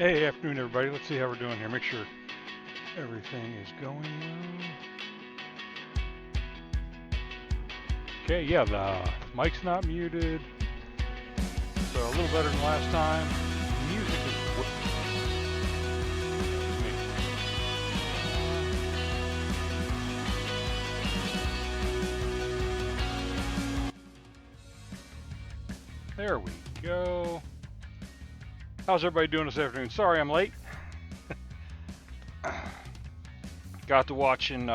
Hey, afternoon everybody. Let's see how we're doing here. Make sure everything is going well. Okay, yeah, the mic's not muted, so a little better than last time. The music is me. There we go. How's everybody doing this afternoon? Sorry I'm late. Got to watching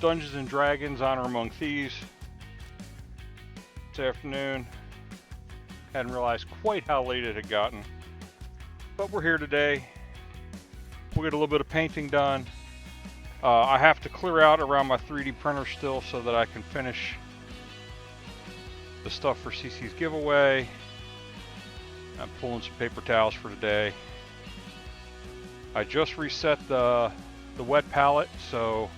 Dungeons and Dragons Honor Among Thieves this afternoon. Hadn't realized quite how late it had gotten, but we're here today. We'll get a little bit of painting done. I have to clear out around my 3D printer still so that I can finish the stuff for CC's giveaway. I'm pulling some paper towels for today. I just reset the wet palette, so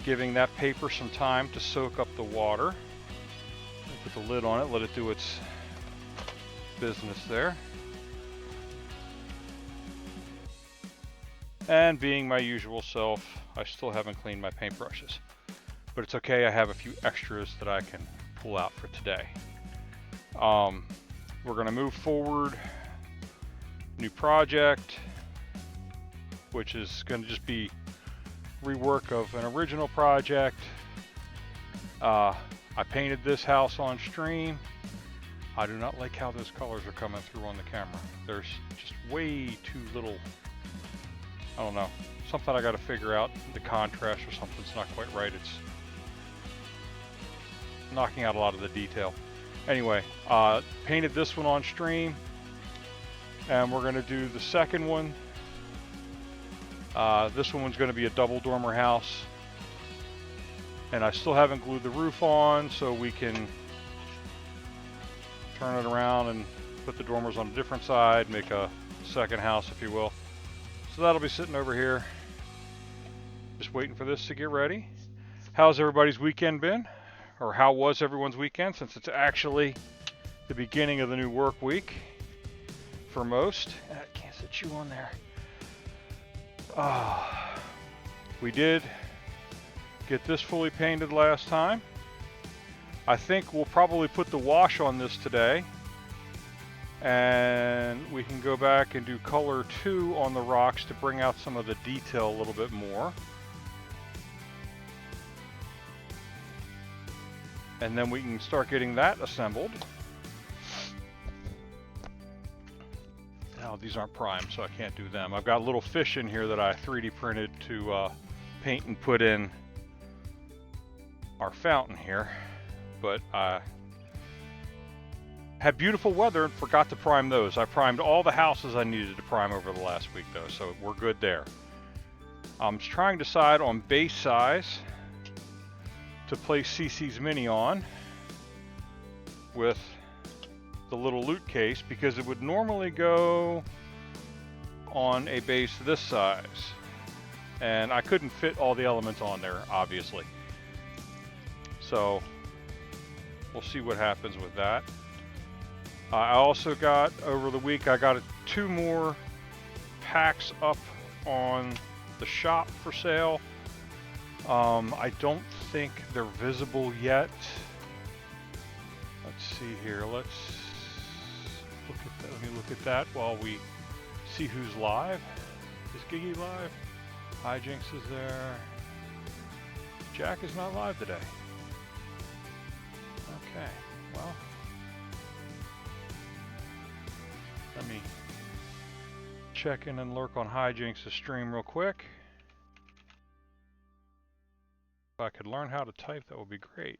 giving that paper some time to soak up the water. Put the lid on it, let it do its business there. And being my usual self, I still haven't cleaned my paintbrushes. But it's okay, I have a few extras that I can pull out for today. We're going to move forward. New project, which is going to just be rework of an original project. I painted this house on stream. I do not like how those colors are coming through on the camera. There's just way too little, I don't know, something I got to figure out. The contrast or something's not quite right. It's knocking out a lot of the detail. Anyway, painted this one on stream, and we're going to do the second one. This one's going to be a double dormer house, and I still haven't glued the roof on, so we can turn it around and put the dormers on a different side, make a second house, if you will. So that'll be sitting over here, just waiting for this to get ready. How's everybody's weekend been? Or how was everyone's weekend, since it's actually the beginning of the new work week for most. I can't sit you on there. We did get this fully painted last time. I think we'll probably put the wash on this today, and we can go back and do color 2 on the rocks to bring out some of the detail a little bit more. And then we can start getting that assembled. Now these aren't primed, so I can't do them. I've got little fish in here that I 3D printed to paint and put in our fountain here. But I had beautiful weather and forgot to prime those. I primed all the houses I needed to prime over the last week though, so we're good there. I'm trying to decide on base size to place CC's Mini on with the little loot case, because it would normally go on a base this size, and I couldn't fit all the elements on there, obviously. So we'll see what happens with that. I also got, over the week, I got 2 more packs up on the shop for sale. I don't think they're visible yet. Let's see here. Let's look at that. Let me look at that while we see who's live. Is Gigi live? Hijinks is there. Jack is not live today. Okay, well, let me check in and lurk on Hijinks' stream real quick. If I could learn how to type, that would be great.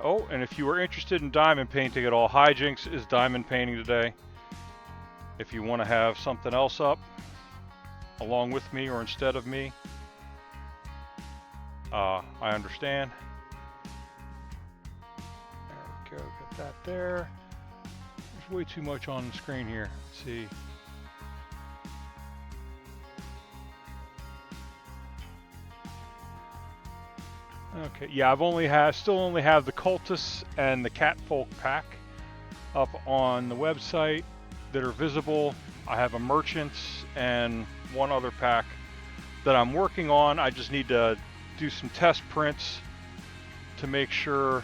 Oh, and if you are interested in diamond painting at all, Hijinks is diamond painting today. If you want to have something else up along with me or instead of me, I understand. There we go, get that there. There's way too much on the screen here. Let's see. Okay, yeah, still only have the Cultists and the Catfolk pack up on the website that are visible. I have a Merchants and one other pack that I'm working on. I just need to do some test prints to make sure,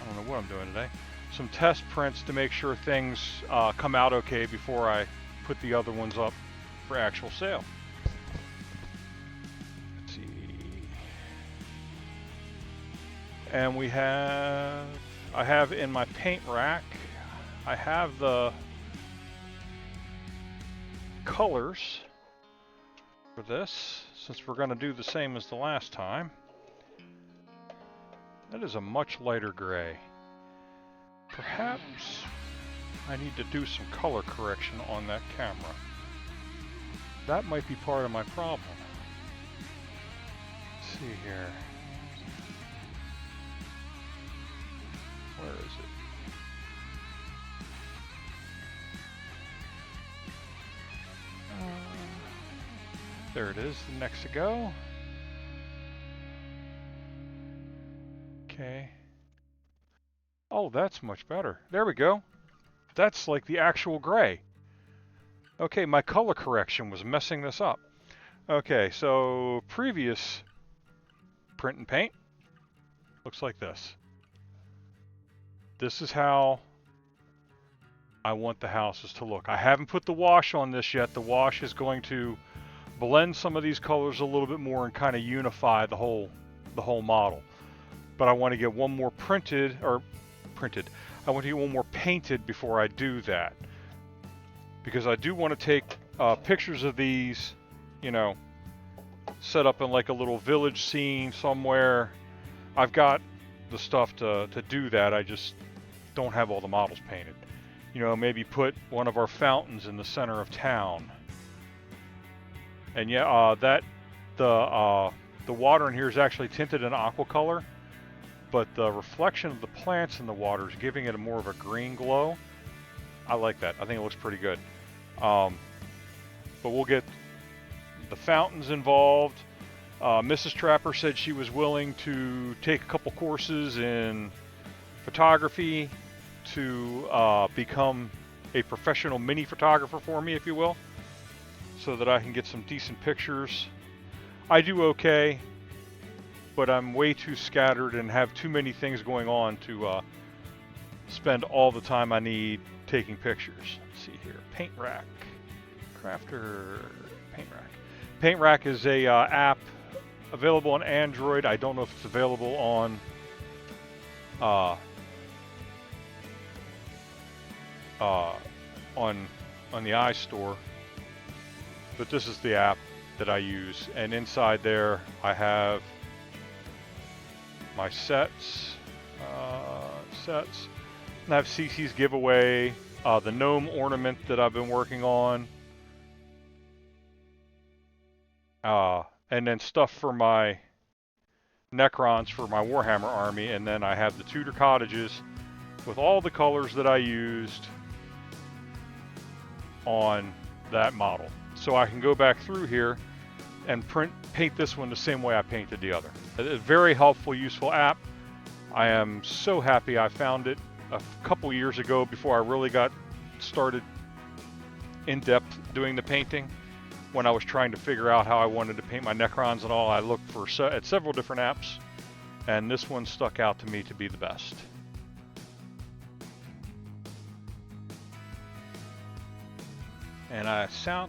I don't know what I'm doing today, some test prints to make sure things come out okay before I put the other ones up for actual sale. Let's see. And I have in my paint rack, I have the colors for this, since we're going to do the same as the last time. That is a much lighter gray. Perhaps I need to do some color correction on that camera. That might be part of my problem. Let's see here. Where is it? There it is, the next to go. Okay. Oh, that's much better. There we go. That's like the actual gray. Okay, my color correction was messing this up. Okay, so previous print and paint looks like this. This is how I want the houses to look. I haven't put the wash on this yet. The wash is going to blend some of these colors a little bit more and kind of unify the whole model. But I want to get one more I want to get one more painted before I do that. Because I do want to take pictures of these, you know, set up in like a little village scene somewhere. I've got the stuff to do that. I just don't have all the models painted. You know, maybe put one of our fountains in the center of town. And yeah, the water in here is actually tinted in aqua color, but the reflection of the plants in the water is giving it a more of a green glow. I like that. I think it looks pretty good. But we'll get the fountains involved. Mrs. Trapper said she was willing to take a couple courses in photography to become a professional mini photographer for me, if you will, so that I can get some decent pictures. I do okay, but I'm way too scattered and have too many things going on to spend all the time I need taking pictures. Let's see here, Paint Rack, Crafter, Paint Rack. Paint Rack is a app available on Android. I don't know if it's available on the iStore, but this is the app that I use, and inside there I have my sets, and I have CC's giveaway, the gnome ornament that I've been working on, and then stuff for my Necrons for my Warhammer army, and then I have the Tudor Cottages with all the colors that I used on that model. So I can go back through here and paint this one the same way I painted the other. A very helpful, useful app. I am so happy I found it a couple years ago before I really got started in depth doing the painting. When I was trying to figure out how I wanted to paint my Necrons and all, I looked at several different apps, and this one stuck out to me to be the best. And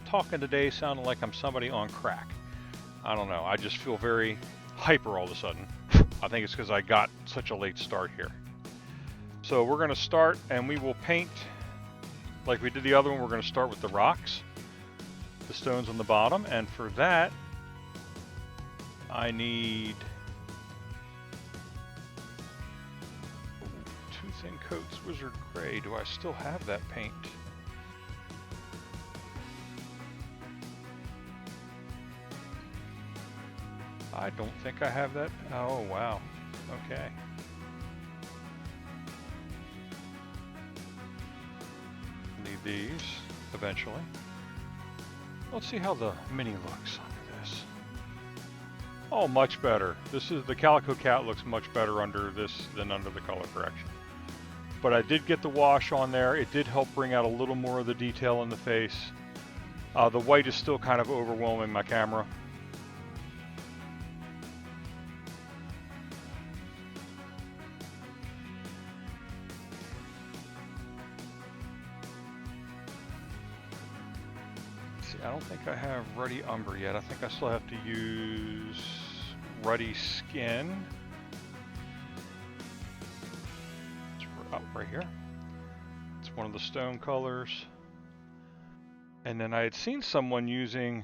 talking today sounded like I'm somebody on crack. I don't know, I just feel very hyper all of a sudden. I think it's because I got such a late start here. So we're going to start, and we will paint like we did the other one. We're going to start with the rocks, the stones on the bottom, and for that I need 2 thin coats Wizard Gray. Do I still have that paint? I don't think I have that. Oh, wow. Okay. Need these eventually. Let's see how the Mini looks under this. Oh, much better. This is the Calico Cat looks much better under this than under the color correction. But I did get the wash on there. It did help bring out a little more of the detail in the face. The white is still kind of overwhelming my camera. See, I don't think I have Ruddy Umber yet. I think I still have to use Ruddy Skin. It's right here. It's one of the stone colors. And then I had seen someone using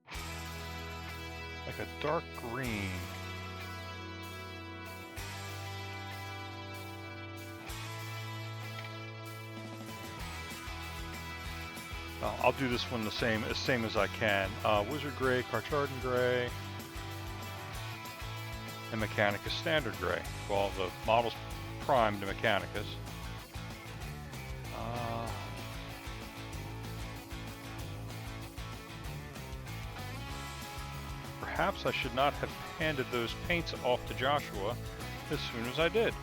like a dark green. I'll do this one the same as I can. Wizard Gray, Carchardin Gray, and Mechanicus Standard Gray. Well, the model's primed to Mechanicus. Perhaps I should not have handed those paints off to Joshua as soon as I did.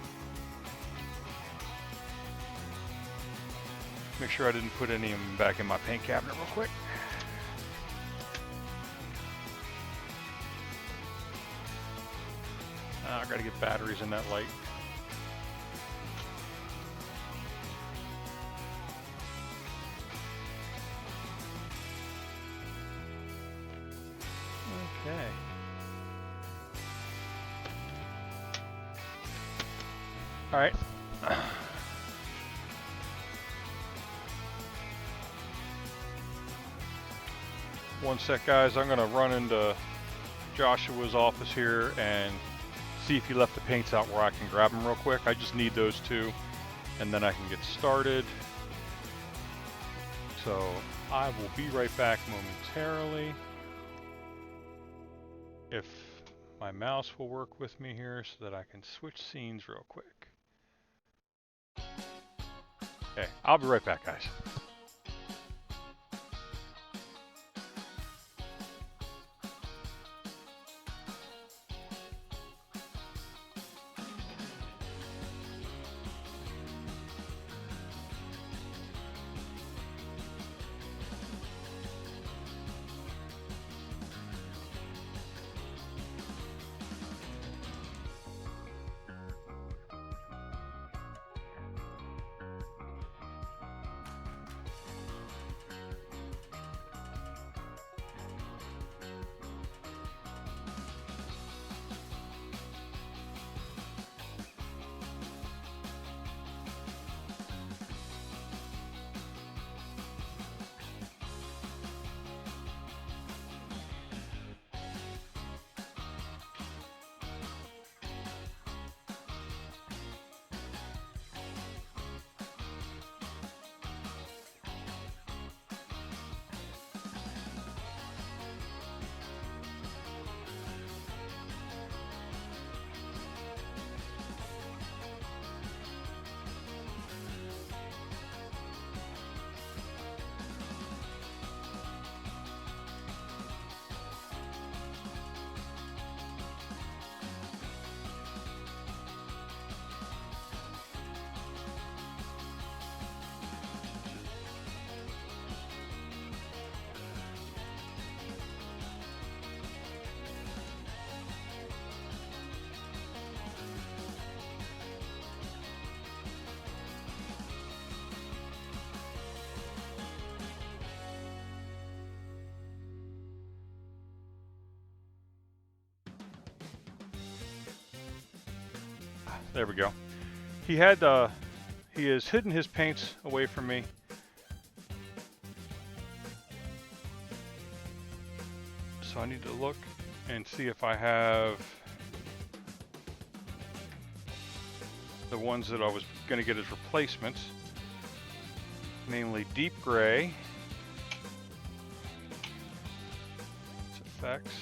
Make sure I didn't put any of them back in my paint cabinet real quick. I gotta get batteries in that light. Okay. All right. One sec, guys. I'm gonna run into Joshua's office here and see if he left the paints out where I can grab them real quick. I just need those two, and then I can get started. So I will be right back momentarily. If my mouse will work with me here so that I can switch scenes real quick. Okay, I'll be right back, guys. There we go. He has hidden his paints away from me. So I need to look and see if I have the ones that I was going to get as replacements. Namely Deep Gray. It's effects.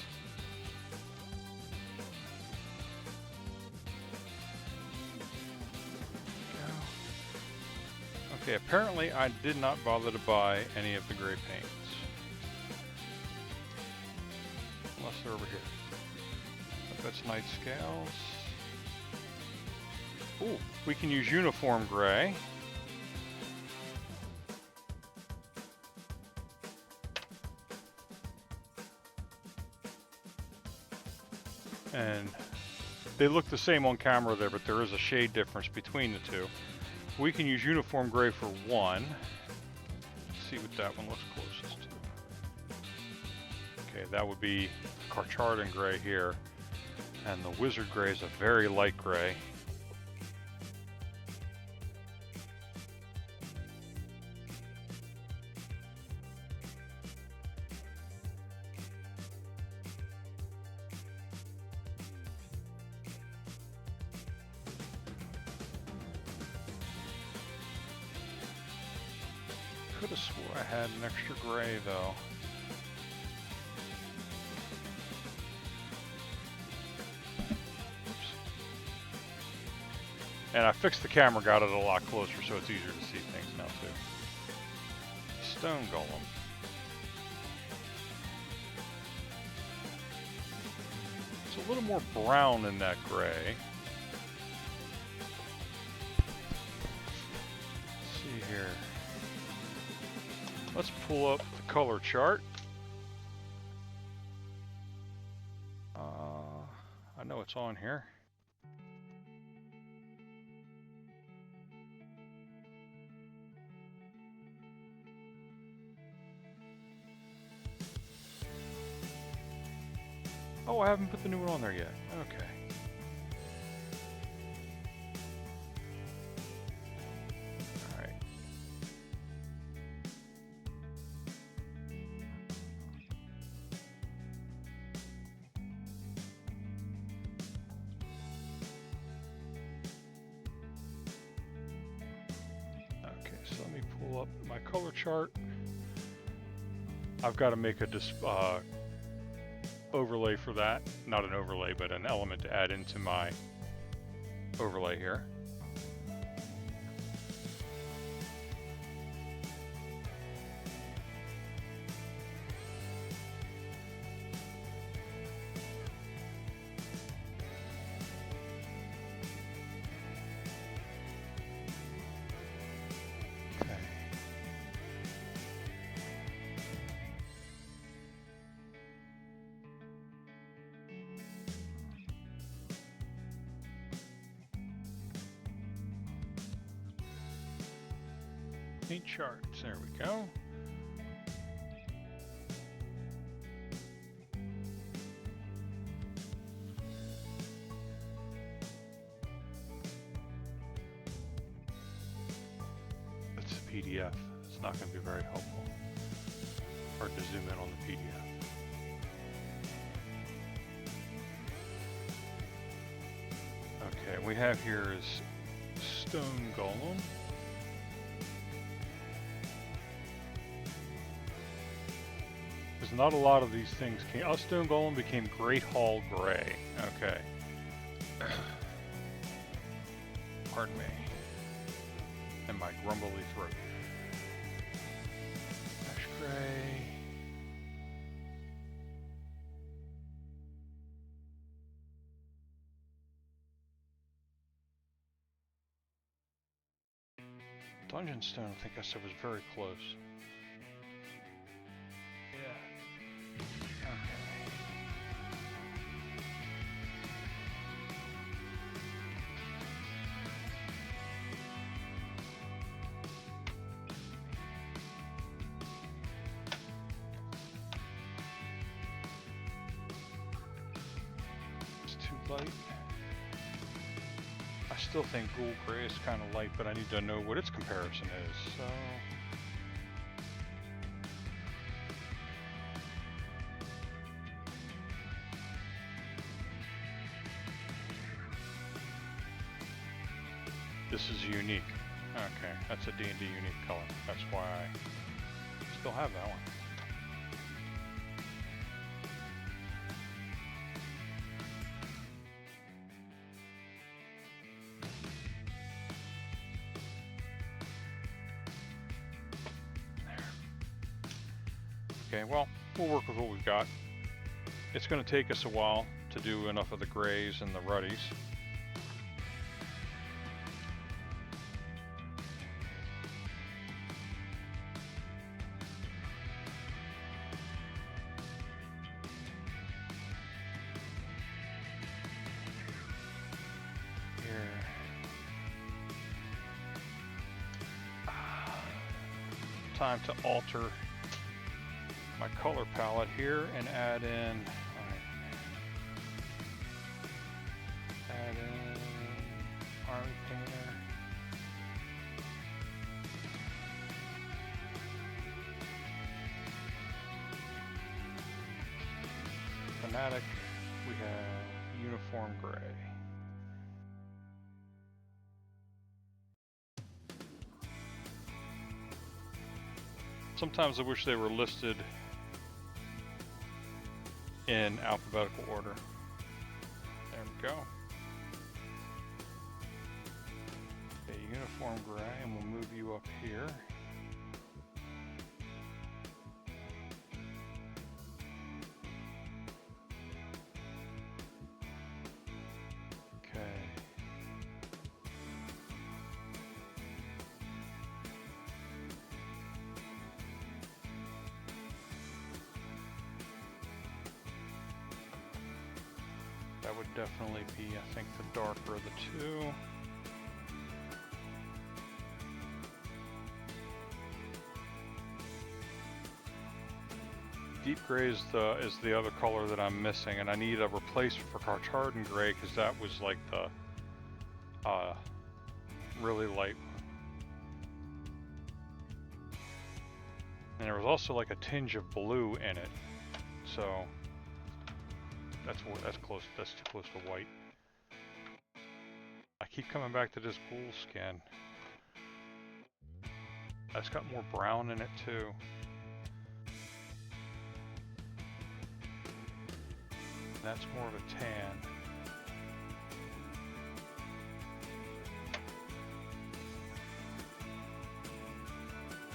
Okay, apparently I did not bother to buy any of the gray paints. Unless they're over here. That's night scales. Ooh, we can use uniform gray. And they look the same on camera there, but there is a shade difference between the two. We can use uniform gray for one. Let's see what that one looks closest to. Okay, that would be Carchardin gray here. And the wizard gray is a very light gray. Could have swore I had an extra gray though. Oops. And I fixed the camera, got it a lot closer so it's easier to see things now too. Stone golem. It's a little more brown in that gray. Let's see here. Let's pull up the color chart. I know it's on here. Oh, I haven't put the new one on there yet. Okay. Pull up my color chart. I've got to make a overlay for that. Not an overlay, but an element to add into my overlay here. Paint charts, there we go. That's a PDF. It's not going to be very helpful. Hard to zoom in on the PDF. Okay, we have here is Stone Golem. Not a lot of these things came. Oh, Stone Golem became Great Hall Gray. Okay. Pardon me. And my grumbly throat. Ash Gray. Dungeon Stone, I think I said was very close. Light. I still think Ghoul Gray is kind of light, but I need to know what its comparison is, so... This is unique. Okay, that's a D&D unique color. That's why I still have that one. Okay, well, we'll work with what we've got. It's going to take us a while to do enough of the grays and the ruddies. Time to alter my color palette here and add in, add in Army Painter. Fanatic, we have Uniform Gray. Sometimes I wish they were listed in alphabetical order. There we go. Okay, Uniform Gray, and we'll move you up here. Okay. That would definitely be, I think, the darker of the two. Deep gray is the other color that I'm missing, and I need a replacement for Carchardin gray because that was like the really light. And there was also like a tinge of blue in it, so that's close. That's too close to white. I keep coming back to this ghoul skin. That's got more brown in it too. That's more of a tan.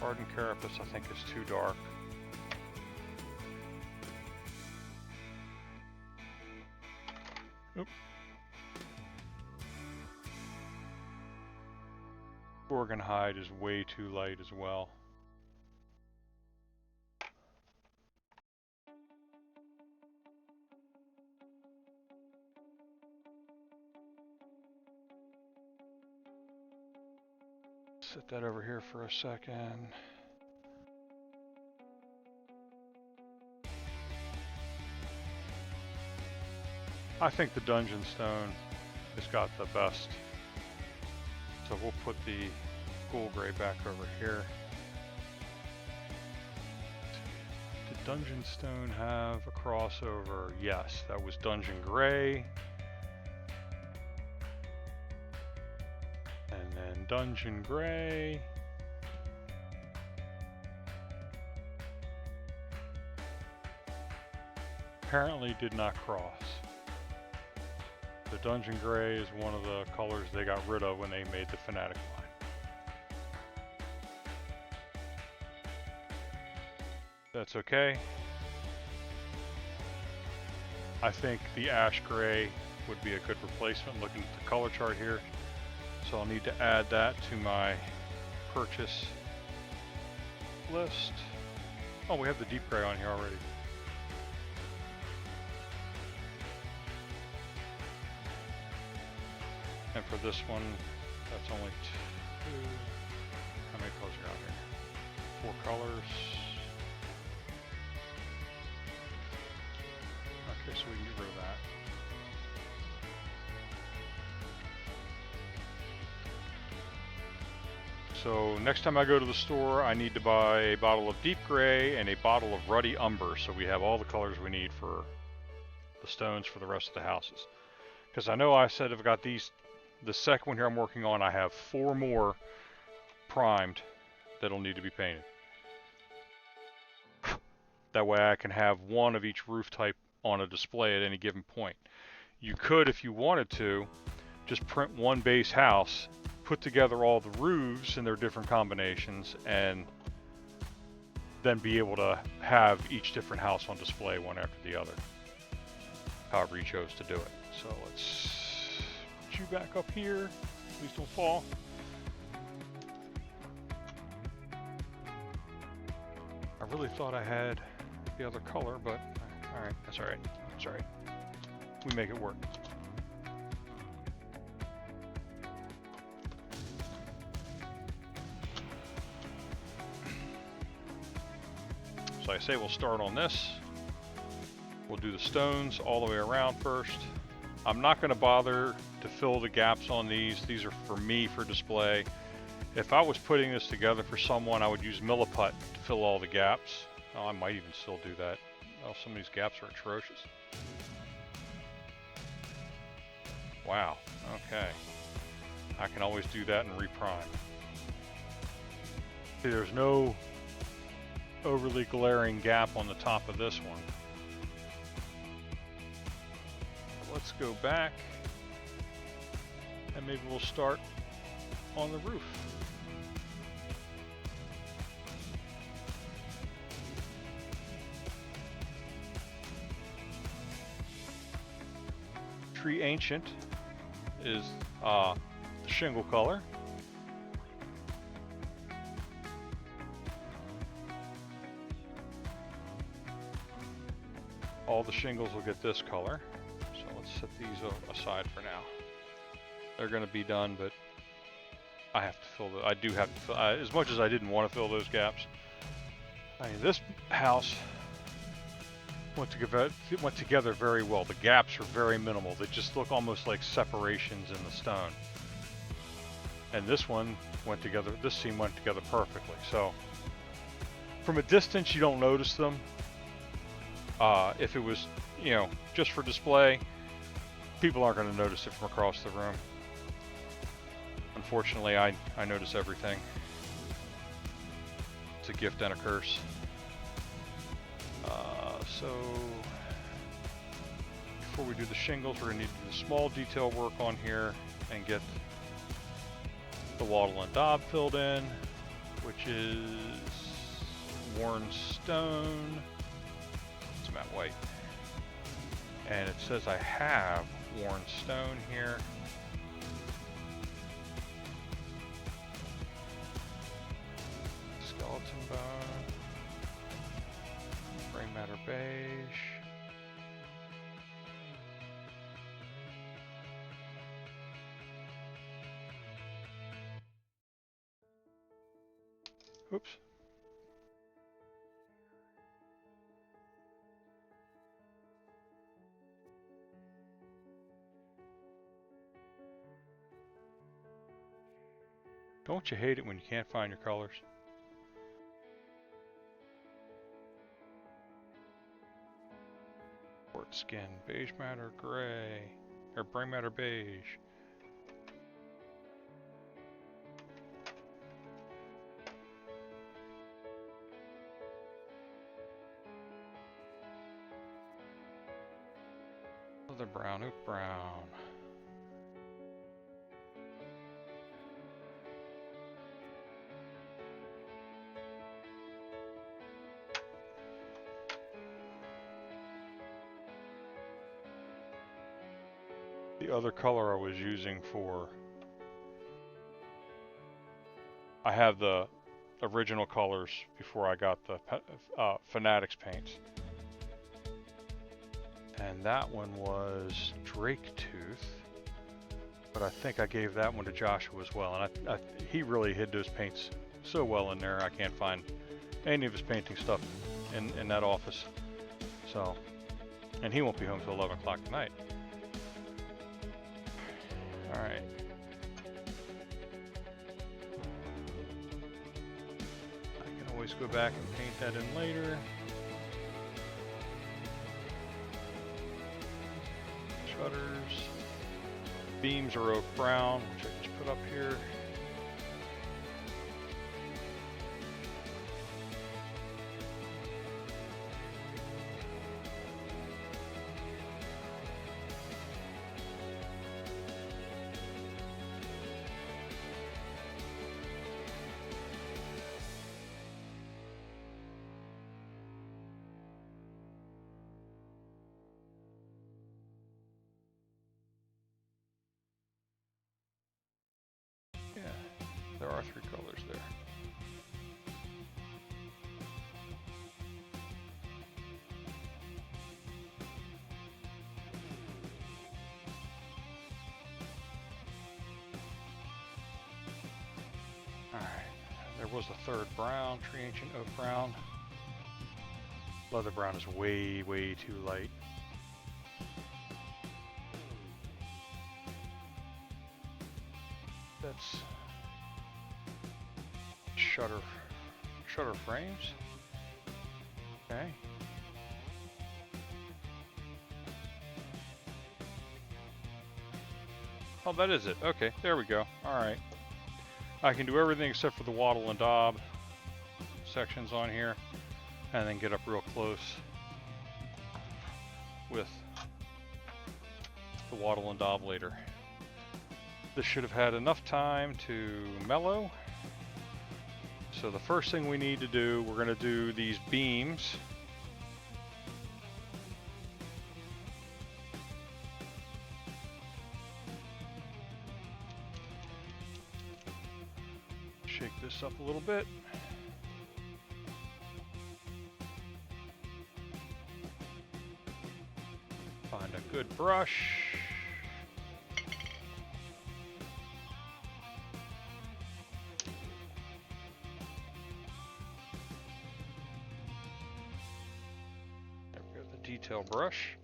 Ardent Carapace I think is too dark. Oop. Gorgon Hide is way too light as well. Set that over here for a second. I think the Dungeon Stone has got the best. So we'll put the Ghoul Gray back over here. Did Dungeon Stone have a crossover? Yes, that was Dungeon Gray. And then Dungeon Gray. Apparently did not cross. The Dungeon Gray is one of the colors they got rid of when they made the Fanatic line. That's okay. I think the Ash Gray would be a good replacement looking at the color chart here. So I'll need to add that to my purchase list. Oh, we have the Deep Gray on here already. And for this one, that's only two. How many colors are out here? 4 colors. Okay, so we can get rid of that. So next time I go to the store, I need to buy a bottle of Deep Gray and a bottle of Ruddy Umber, so we have all the colors we need for the stones for the rest of the houses. Because I know I said I've got these. The second one here I'm working on, I have 4 more primed that'll need to be painted. That way I can have one of each roof type on a display at any given point. You could, if you wanted to, just print one base house, put together all the roofs and their different combinations, and then be able to have each different house on display one after the other, however you chose to do it. So let's put you back up here. Please don't fall. I really thought I had the other color, but alright, that's alright. That's alright. We make it work. So I say we'll start on this. We'll do the stones all the way around first. I'm not going to bother to fill the gaps on these. These are for me for display. If I was putting this together for someone, I would use Milliput to fill all the gaps. Oh, I might even still do that. Oh, some of these gaps are atrocious. Wow, okay. I can always do that and reprime. See, there's no overly glaring gap on the top of this one. Let's go back and maybe we'll start on the roof. Tree Ancient is the shingle color. All the shingles will get this color. So let's set these aside for now. They're going to be done, but I have to fill the. I do have to fill. As much as I didn't want to fill those gaps. I mean, this house went together very well. The gaps are very minimal. They just look almost like separations in the stone. And this one went together. This seam went together perfectly. So from a distance, you don't notice them. If it was, you know, just for display, people aren't going to notice it from across the room. Unfortunately, I notice everything. It's a gift and a curse. So before we do the shingles, we're going to need to do the small detail work on here and get the wattle and daub filled in, which is worn stone. It's matte white. And it says I have worn stone here. Skeleton bone. Gray matter beige. Oops. Don't you hate it when you can't find your colors? Quartz skin, beige matter gray, or gray matter beige. Other brown, oak brown. The other color I was using for, I have the original colors before I got the Fanatics paints. And that one was Drake Tooth, but I think I gave that one to Joshua as well. And he really hid those paints so well in there, I can't find any of his painting stuff in that office. So, and he won't be home till 11 o'clock tonight. All right. I can always go back and paint that in later. Shutters. Beams are oak brown, which I just put up here. are 3 colors there. Alright, there was the third brown, tree ancient oak brown. Leather brown is way, way too light. That's shutter frames. Okay. Oh, that is it. Okay, there we go. All right. I can do everything except for the wattle and daub sections on here, and then get up real close with the wattle and daub later. This should have had enough time to mellow. So the first thing we need to do, we're going to do these beams. Shake this up a little bit. Find a good brush. Detail brush.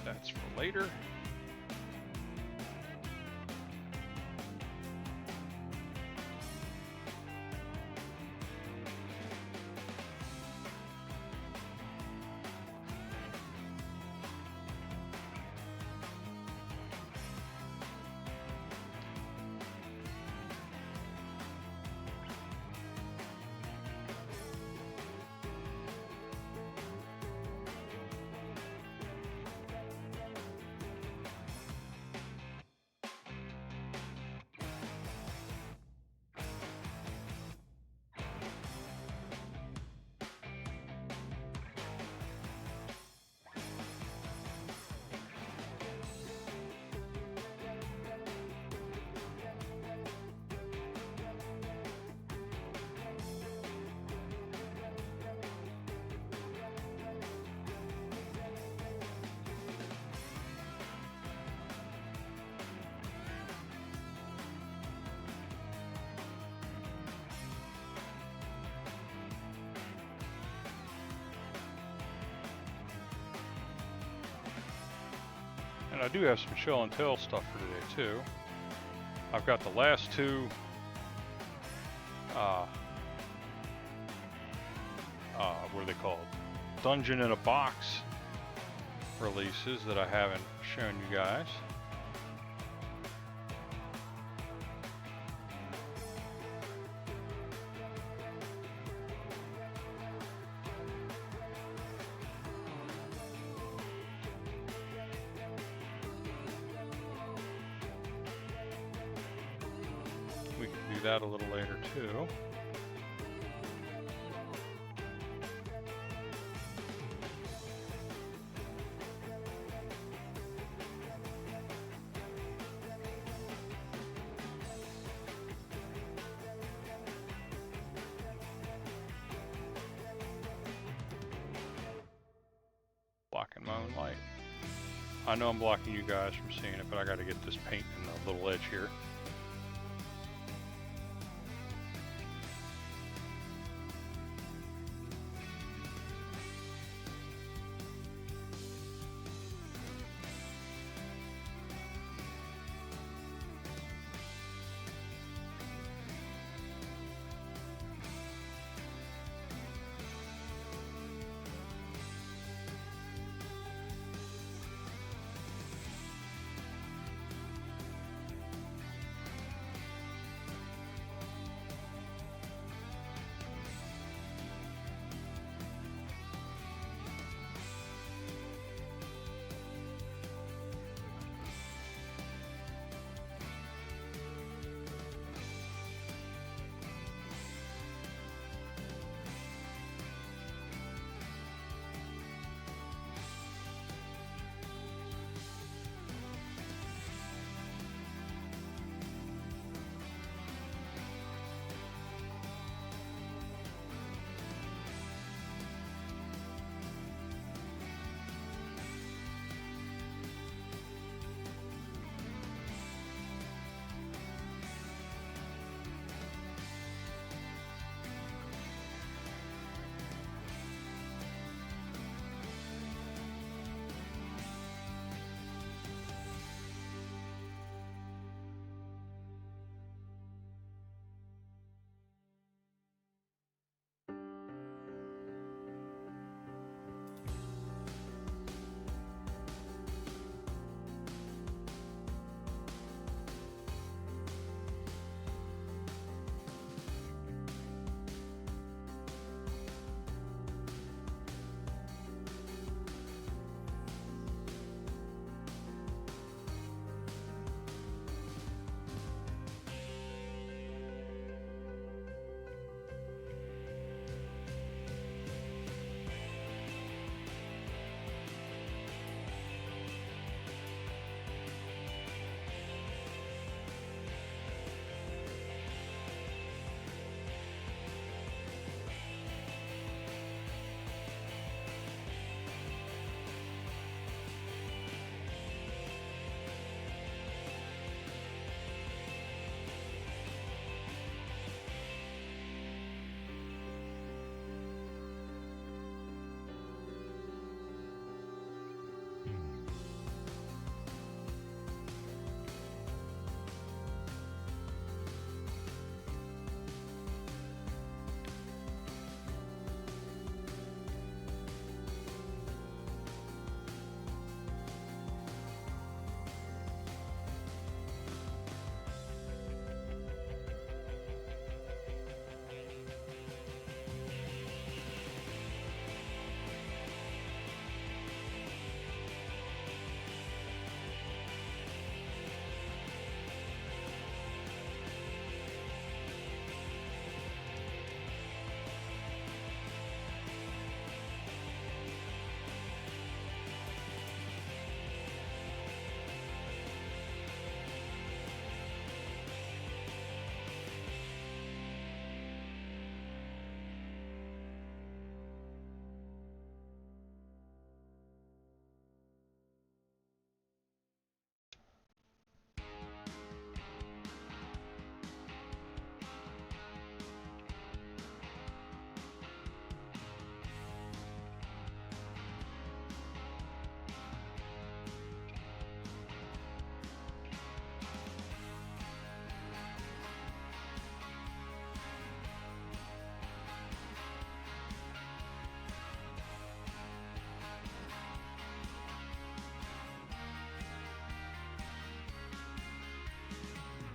That's for later. And I do have some show and tell stuff for today too. I've got the last two what are they called? Dungeon in a Box releases that I haven't shown you guys. We can do that a little later too. Blocking my own light. I know I'm blocking you guys from seeing it, but I got to get this paint in the little edge here.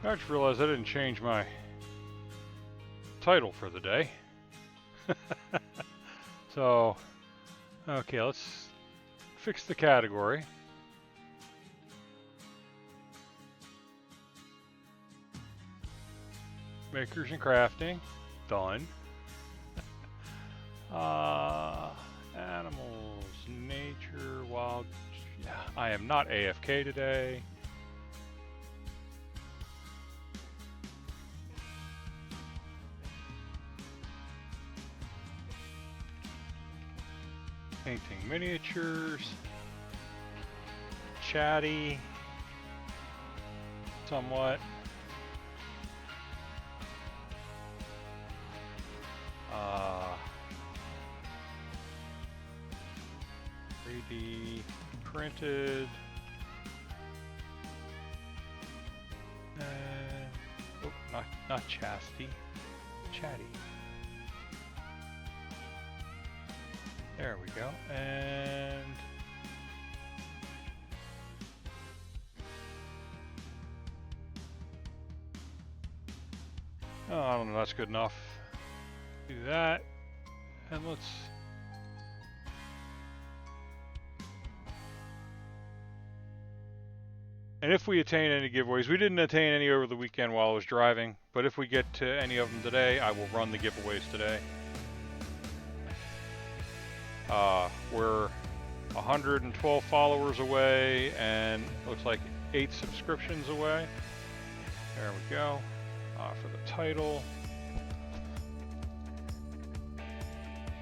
I just realized I didn't change my title for the day. So, okay, let's fix the category. Makers and crafting, done. Animals, nature, wild. Yeah, I am not AFK today. Painting miniatures. Chatty. Somewhat. 3D printed. Oh, not chastity. Chatty. There we go. And oh, I don't know, that's good enough. Do that. And let's and if we attain any giveaways, we didn't attain any over the weekend while I was driving, but if we get to any of them today, I will run the giveaways today. We're 112 followers away and looks like 8 subscriptions away. There we go. For the title,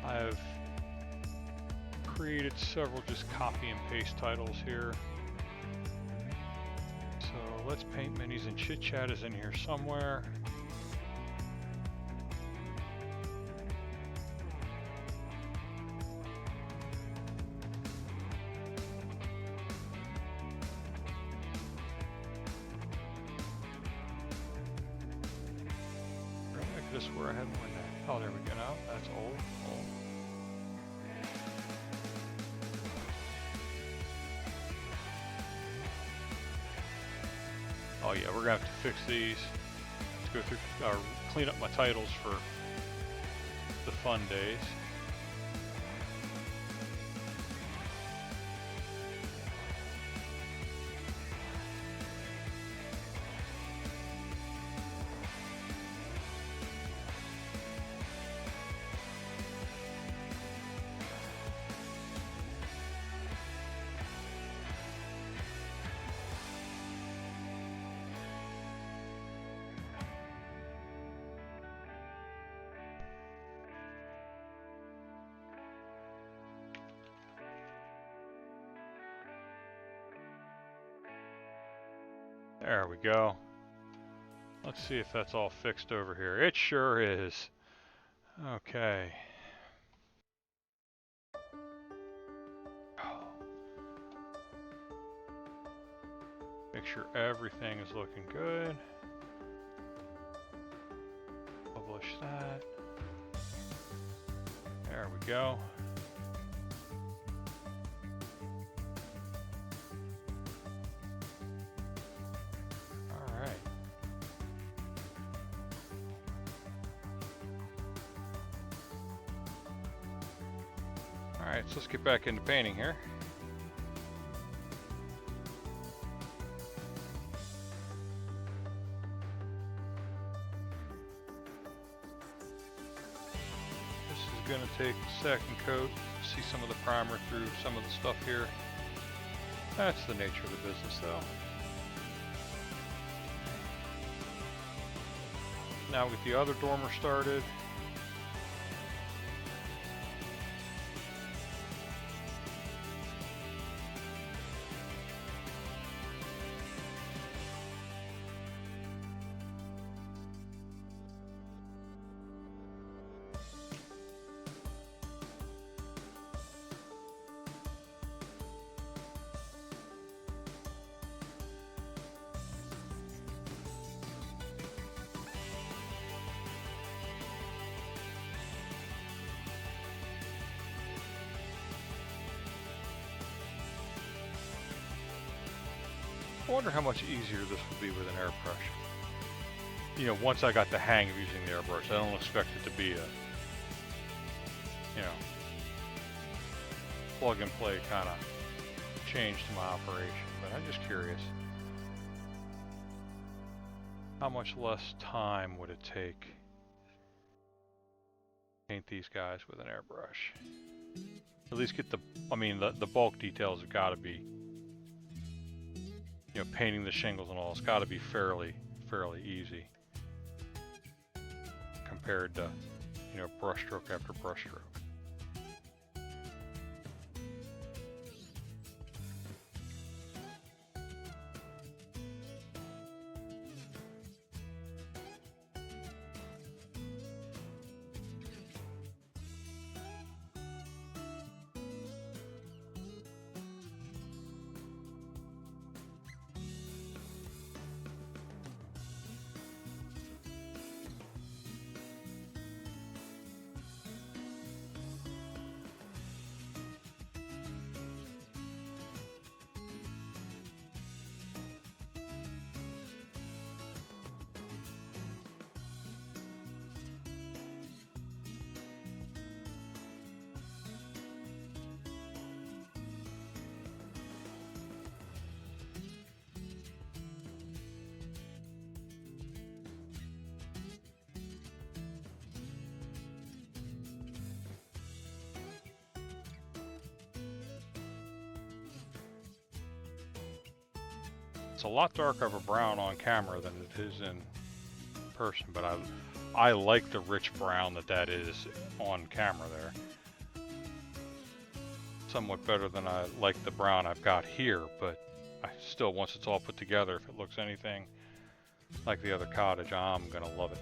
I've created several just copy and paste titles here. So let's paint minis and chit chat is in here somewhere. This where I had one now. Oh, there we go. Now that's old. Oh yeah, we're gonna have to fix these. Let's go through or clean up my titles for the fun days. There we go. Let's see if that's all fixed over here. It sure is. Okay. Make sure everything is looking good. Publish that. There we go. Alright, so let's get back into painting here. This is going to take the second coat, see some of the primer through some of the stuff here. That's the nature of the business though. Now we get the other dormer started. I wonder how much easier this would be with an airbrush. you know, once I got the hang of using the airbrush. I don't expect it to be a, you know, plug and play kind of change to my operation, but I'm just curious. How much less time would it take to paint these guys with an airbrush? At least get the, I mean, the bulk details have got to be, you know, painting the shingles and all, it's got to be fairly easy compared to, you know, brushstroke after brushstroke. It's a lot darker of a brown on camera than it is in person, but I like the rich brown that is on camera there. Somewhat better than I like the brown I've got here, but I still, once it's all put together, if it looks anything like the other cottage, I'm gonna love it.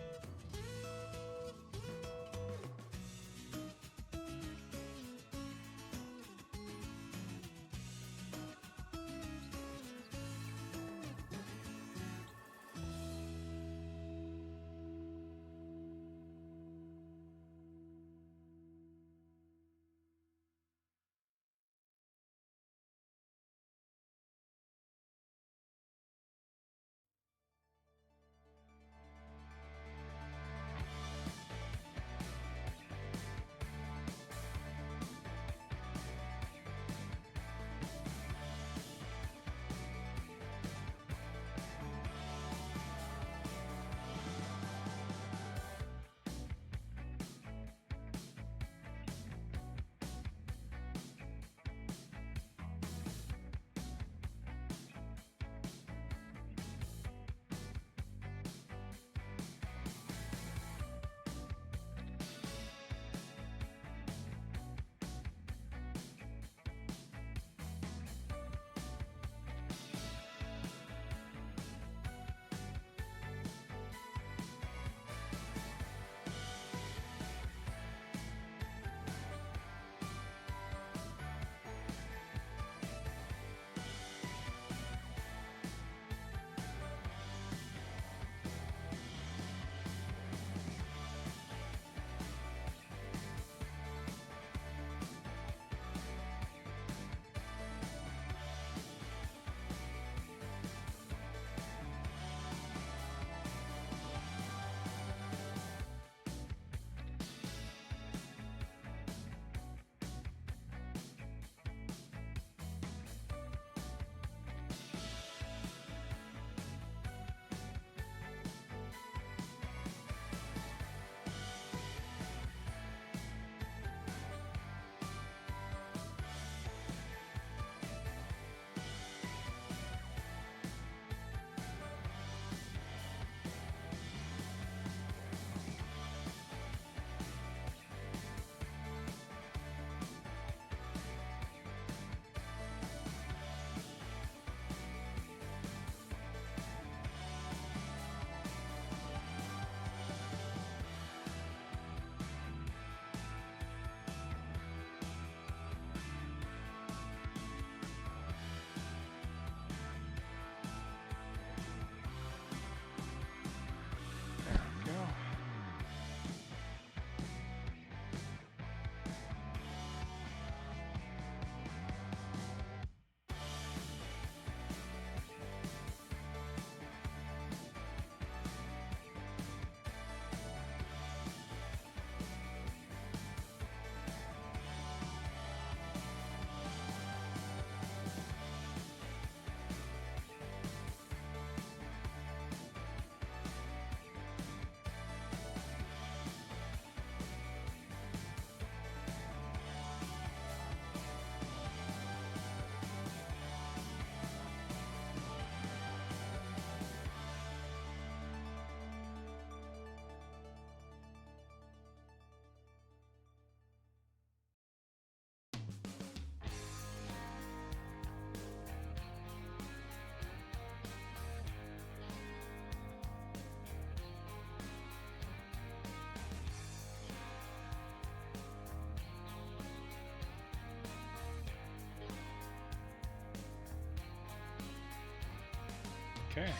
Okay,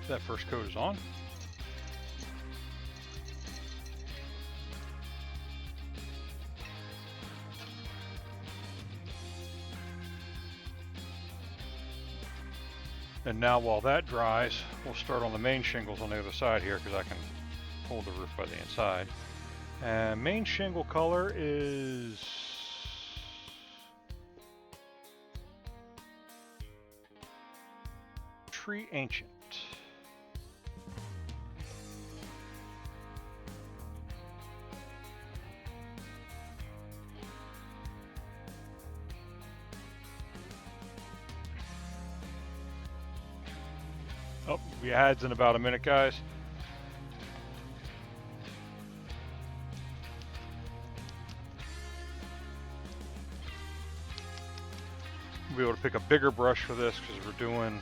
that first coat is on. And now while that dries, we'll start on the main shingles on the other side here because I can hold the roof by the inside. And main shingle color is Tree Ancient. Oh, the ad's in about a minute, guys. We'll be able to pick a bigger brush for this because we're doing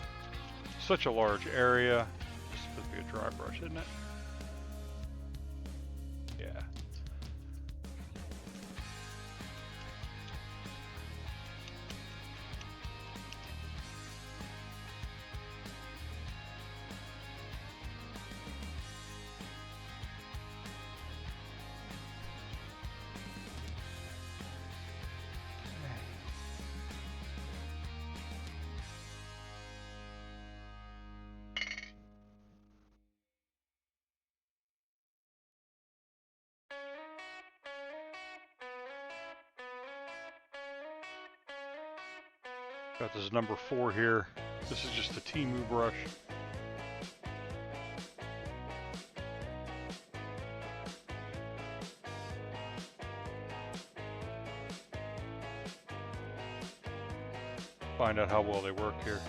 such a large area. It's supposed to be a dry brush, isn't it? Yeah. Got this number 4 here. This is just a Temu brush. Find out how well they work here.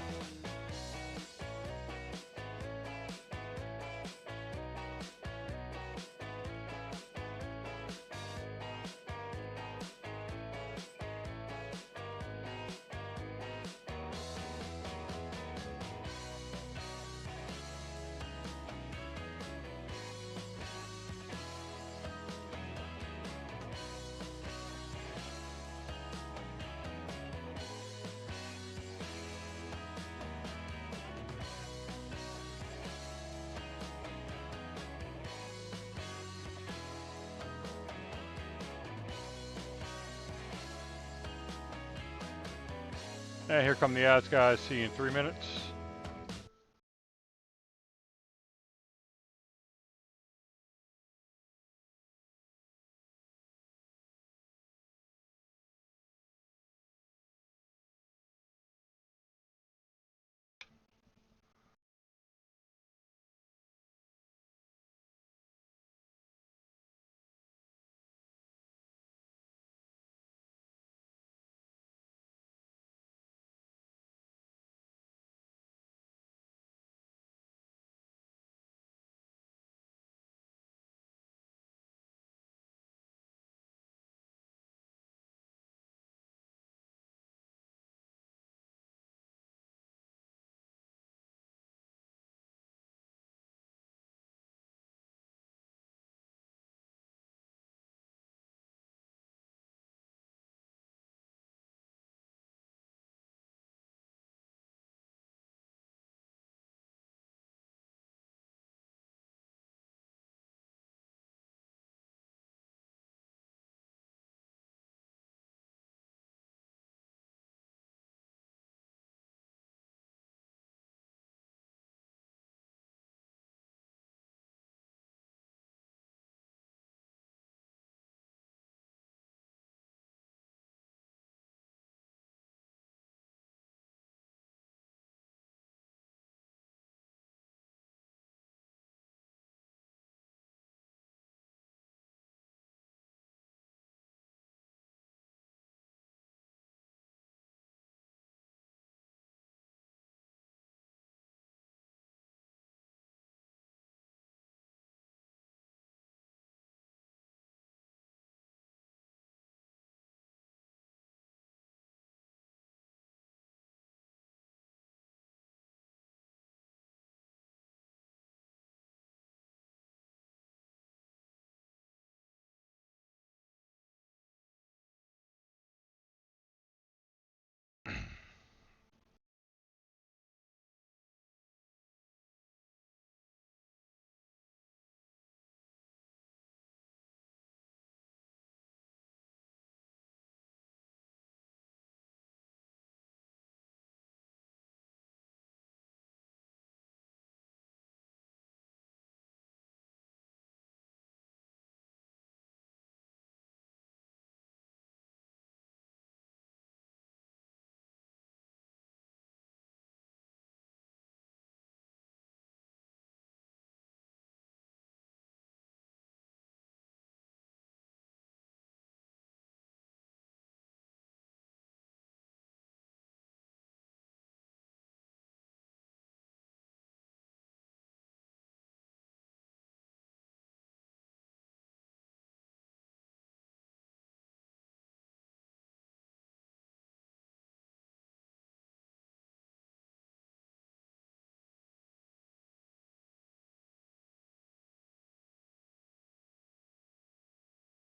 And here come the ads, guys. See you in 3 minutes.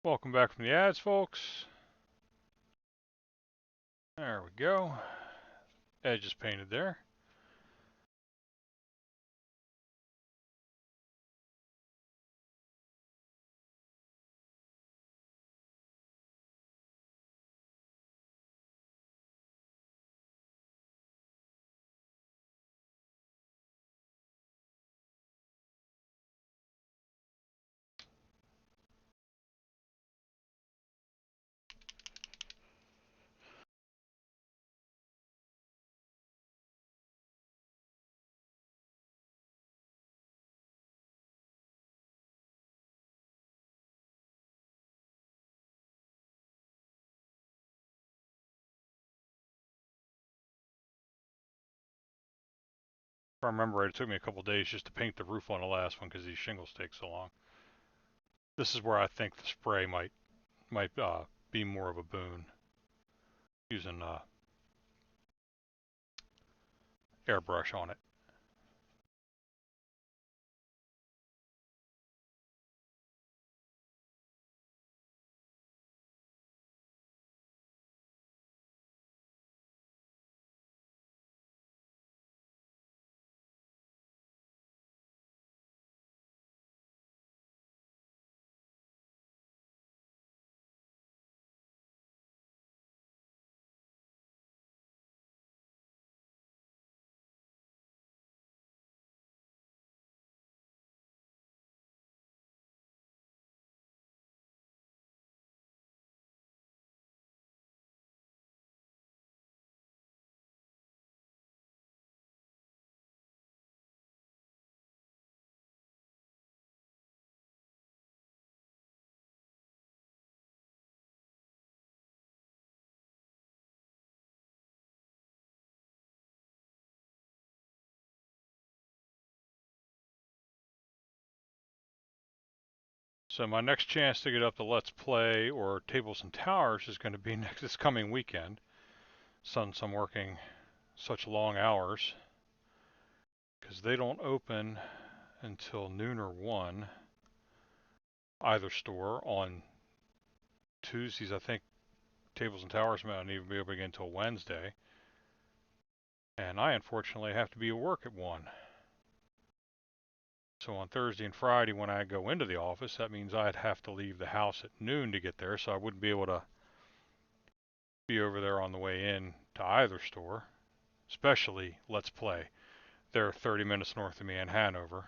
Welcome back from the ads, folks. There we go. Edge is painted there. If I remember right, it took me a couple days just to paint the roof on the last one because these shingles take so long. This is where I think the spray might be more of a boon using airbrush on it. So my next chance to get up to Let's Play or Tables and Towers is going to be this coming weekend, since I'm working such long hours, because they don't open until noon or 1, either store. On Tuesdays, I think Tables and Towers might not even be open again until Wednesday, and I unfortunately have to be at work at 1. So on Thursday and Friday when I go into the office, that means I'd have to leave the house at noon to get there, so I wouldn't be able to be over there on the way in to either store, especially Let's Play. They're 30 minutes north of me in Hanover.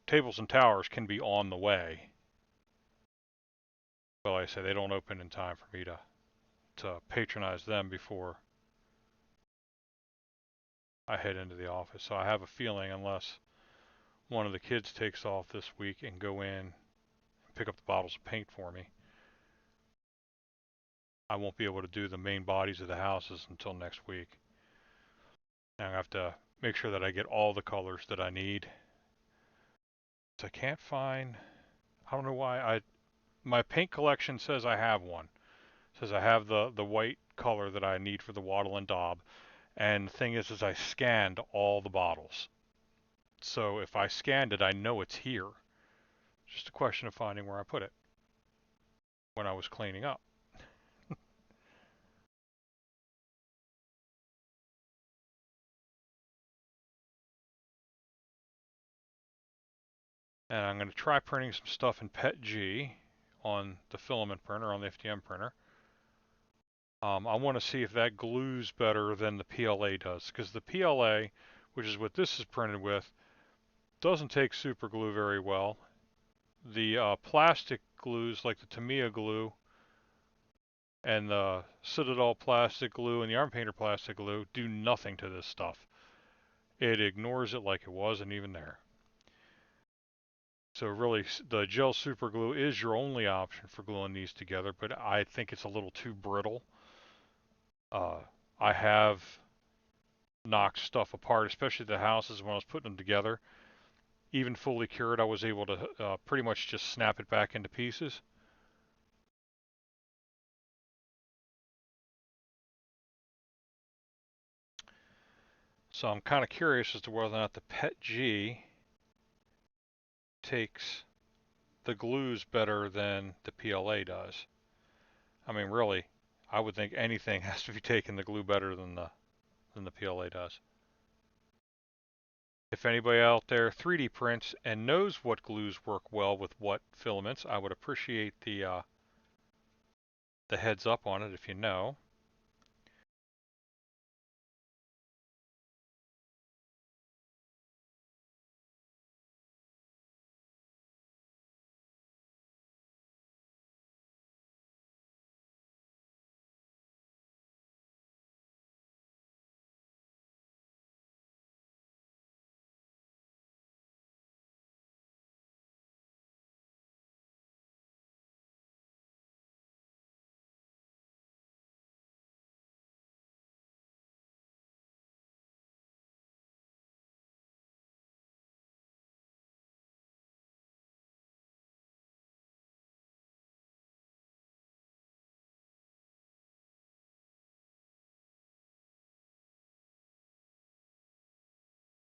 Tables and Towers can be on the way, but like I say, they don't open in time for me to patronize them before I head into the office. So I have a feeling unless one of the kids takes off this week and go in and pick up the bottles of paint for me, I won't be able to do the main bodies of the houses until next week. And I have to make sure that I get all the colors that I need. So I can't find, I don't know why, my paint collection says I have one. It says I have the white color that I need for the Wattle and Daub. And the thing is I scanned all the bottles. So if I scanned it, I know it's here. Just a question of finding where I put it when I was cleaning up. And I'm going to try printing some stuff in PETG on the filament printer, on the FDM printer. I want to see if that glues better than the PLA does, because the PLA, which is what this is printed with, doesn't take super glue very well. The plastic glues like the Tamiya glue and the Citadel plastic glue and the Arm Painter plastic glue do nothing to this stuff. It ignores it like it wasn't even there. So really, the gel super glue is your only option for gluing these together, but I think it's a little too brittle. I have knocked stuff apart, especially the houses when I was putting them together. Even fully cured, I was able to pretty much just snap it back into pieces. So I'm kind of curious as to whether or not the PETG takes the glues better than the PLA does. I mean, really, I would think anything has to be taking the glue better than the PLA does. If anybody out there 3D prints and knows what glues work well with what filaments, I would appreciate the heads up on it if you know.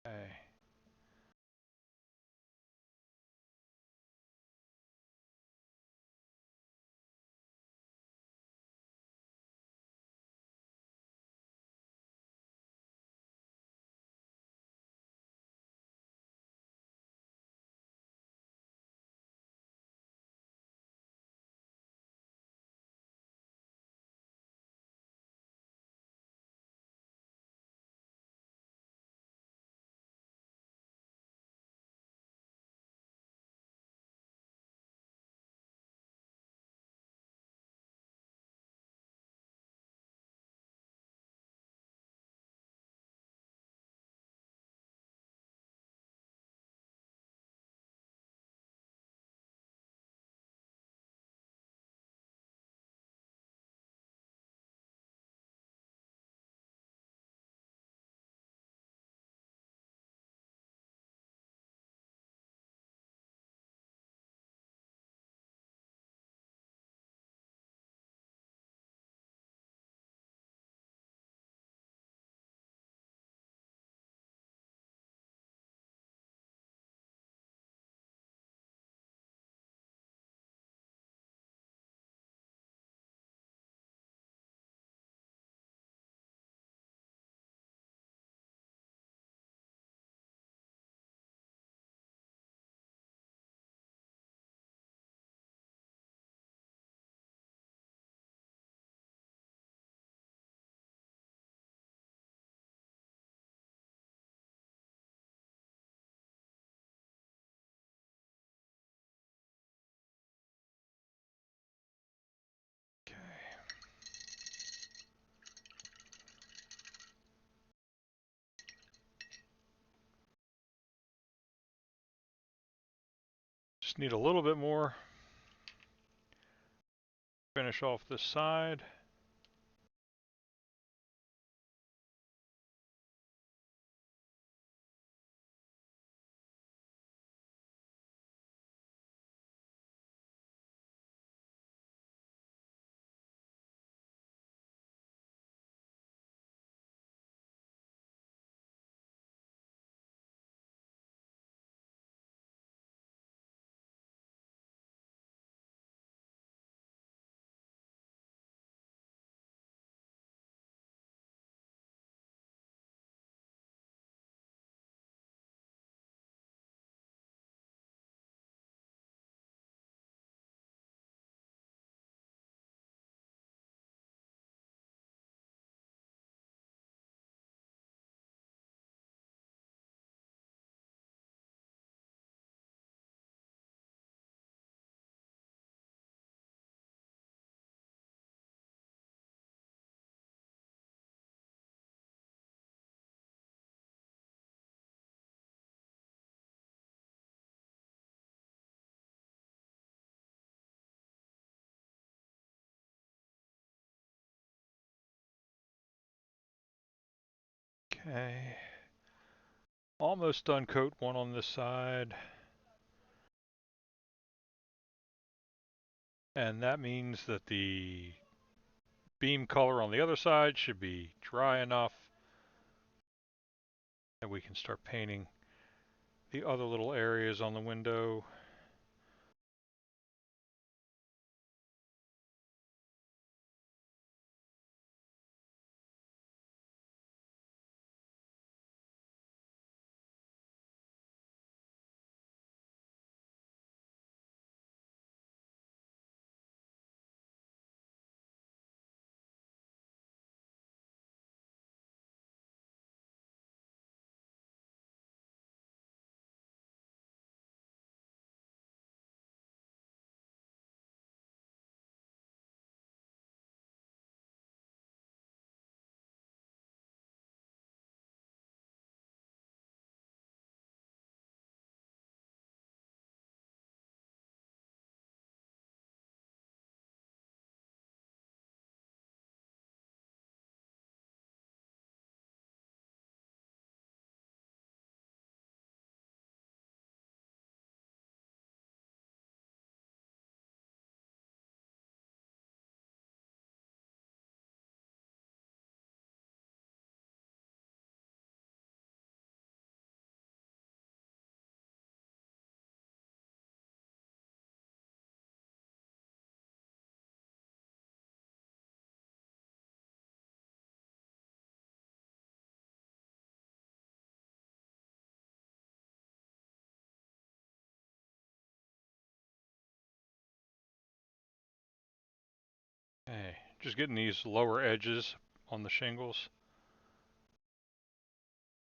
Okay. Just need a little bit more. Finish off this side. Okay. Almost done coat one on this side. And that means that the beam color on the other side should be dry enough that we can start painting the other little areas on the window. Okay, just getting these lower edges on the shingles.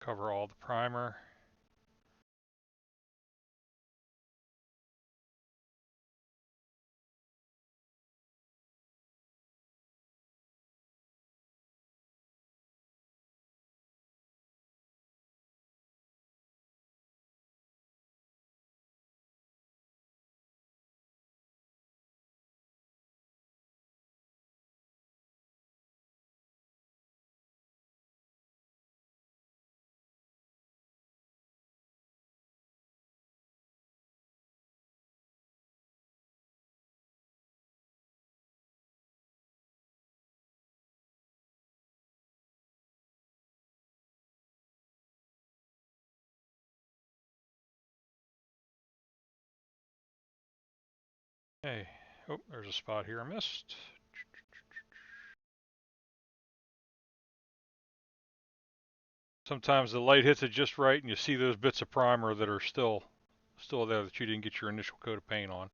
Cover all the primer. Okay, oh, there's a spot here I missed. Sometimes the light hits it just right and you see those bits of primer that are still there that you didn't get your initial coat of paint on.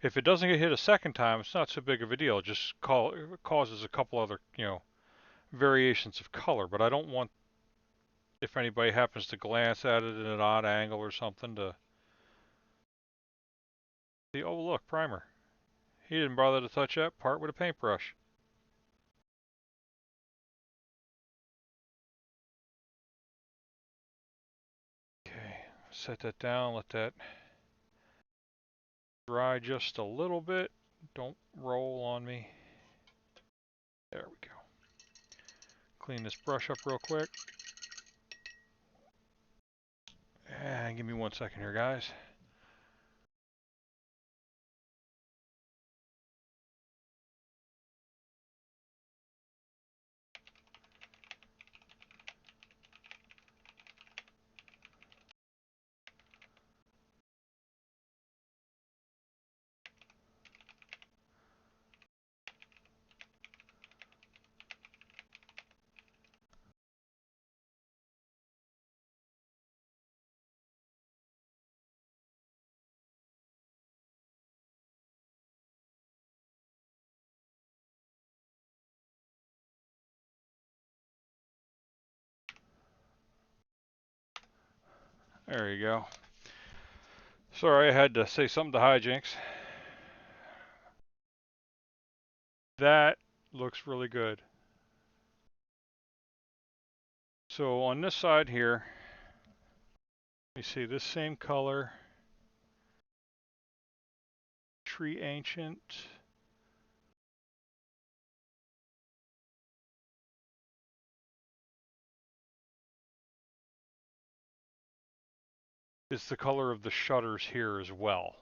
If it doesn't get hit a second time, it's not so big of a deal. It just causes a couple other, variations of color. But I don't want, if anybody happens to glance at it at an odd angle or something, to see, oh look, primer. He didn't bother to touch that part with a paintbrush. Okay, set that down, let that dry just a little bit. Don't roll on me. There we go. Clean this brush up real quick. And give me 1 second here, guys. There you go. Sorry, I had to say something to hijinks. That looks really good. So on this side here, you see this same color, Tree Ancient. Is the color of the shutters here as well.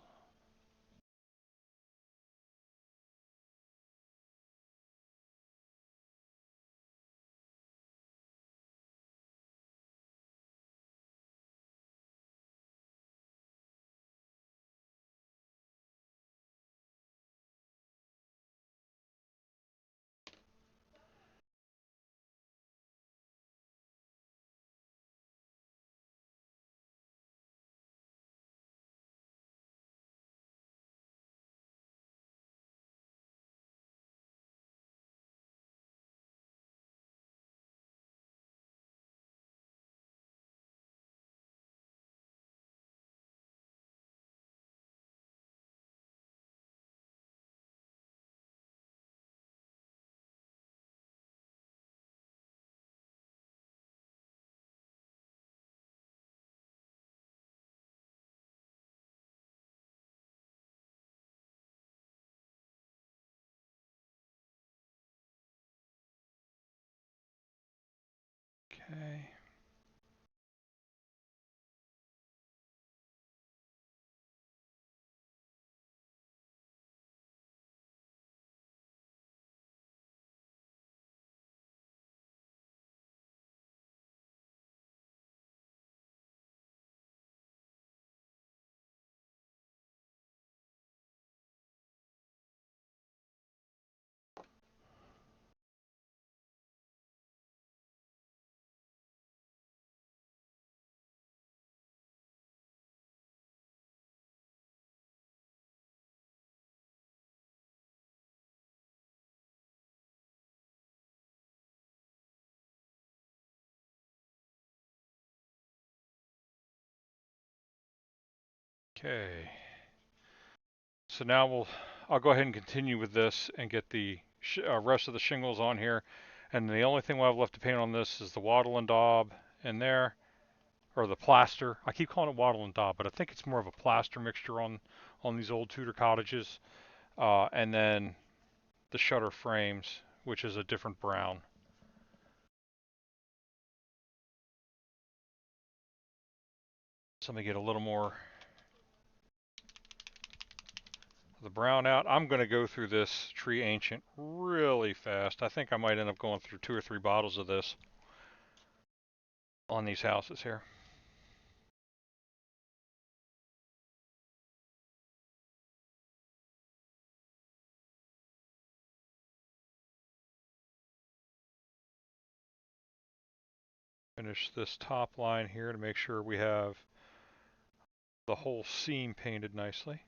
Okay. Okay. So now I'll go ahead and continue with this and get the rest of the shingles on here. And the only thing we'll have left to paint on this is the wattle and daub in there, or the plaster. I keep calling it wattle and daub, but I think it's more of a plaster mixture on these old Tudor cottages. And then the shutter frames, which is a different brown. So let me get a little more of the brown out. I'm going to go through this Tree Ancient really fast. I think I might end up going through 2 or 3 bottles of this on these houses here. Finish this top line here to make sure we have the whole seam painted nicely.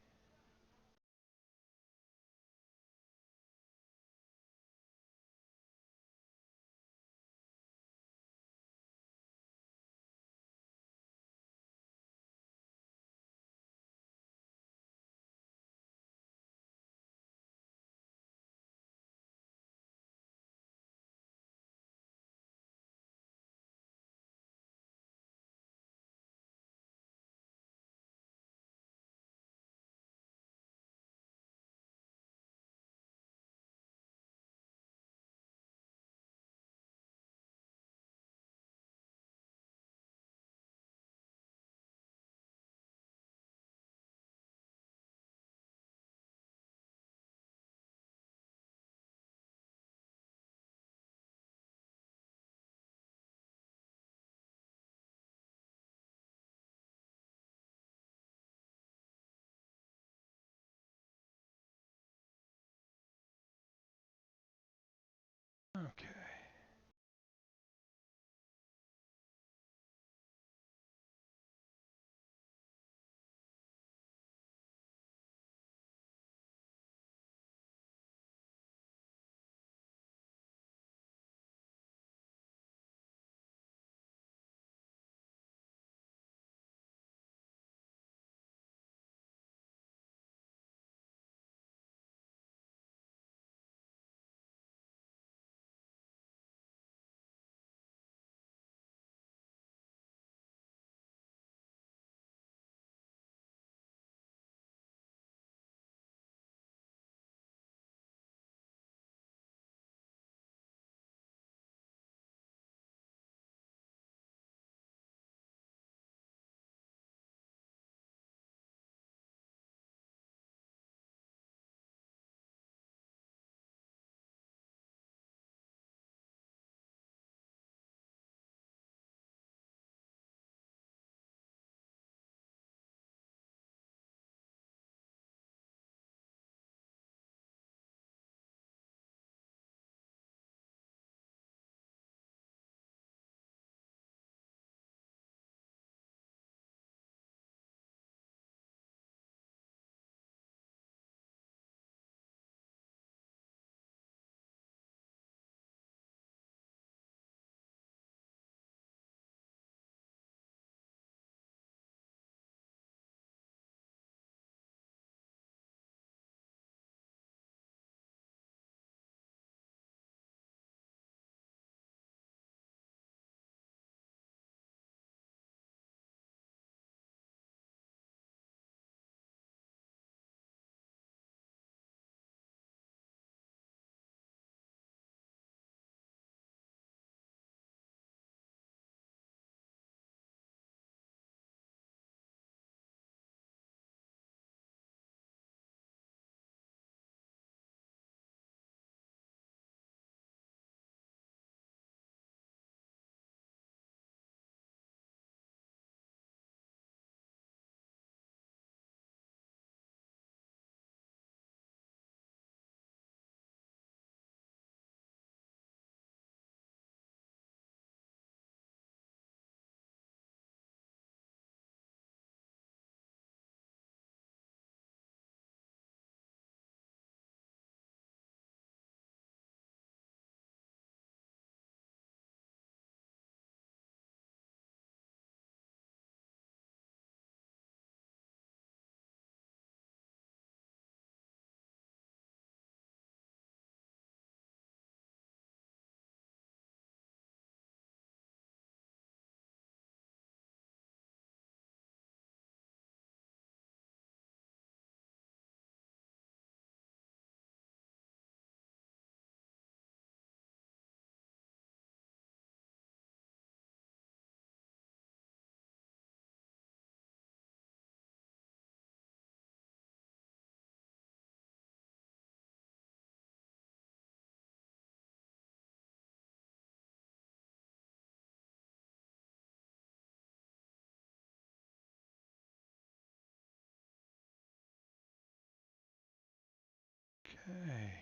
Okay.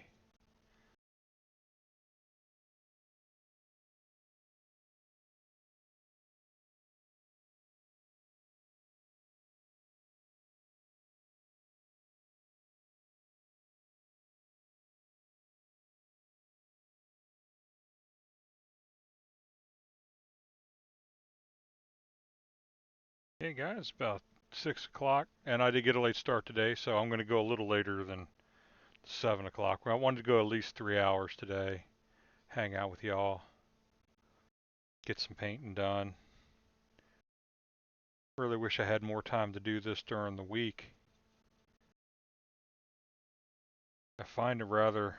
Hey guys, it's about 6 o'clock, and I did get a late start today, so I'm going to go a little later than 7 o'clock. I wanted to go at least 3 hours today, hang out with y'all, get some painting done. Really wish I had more time to do this during the week. I find it rather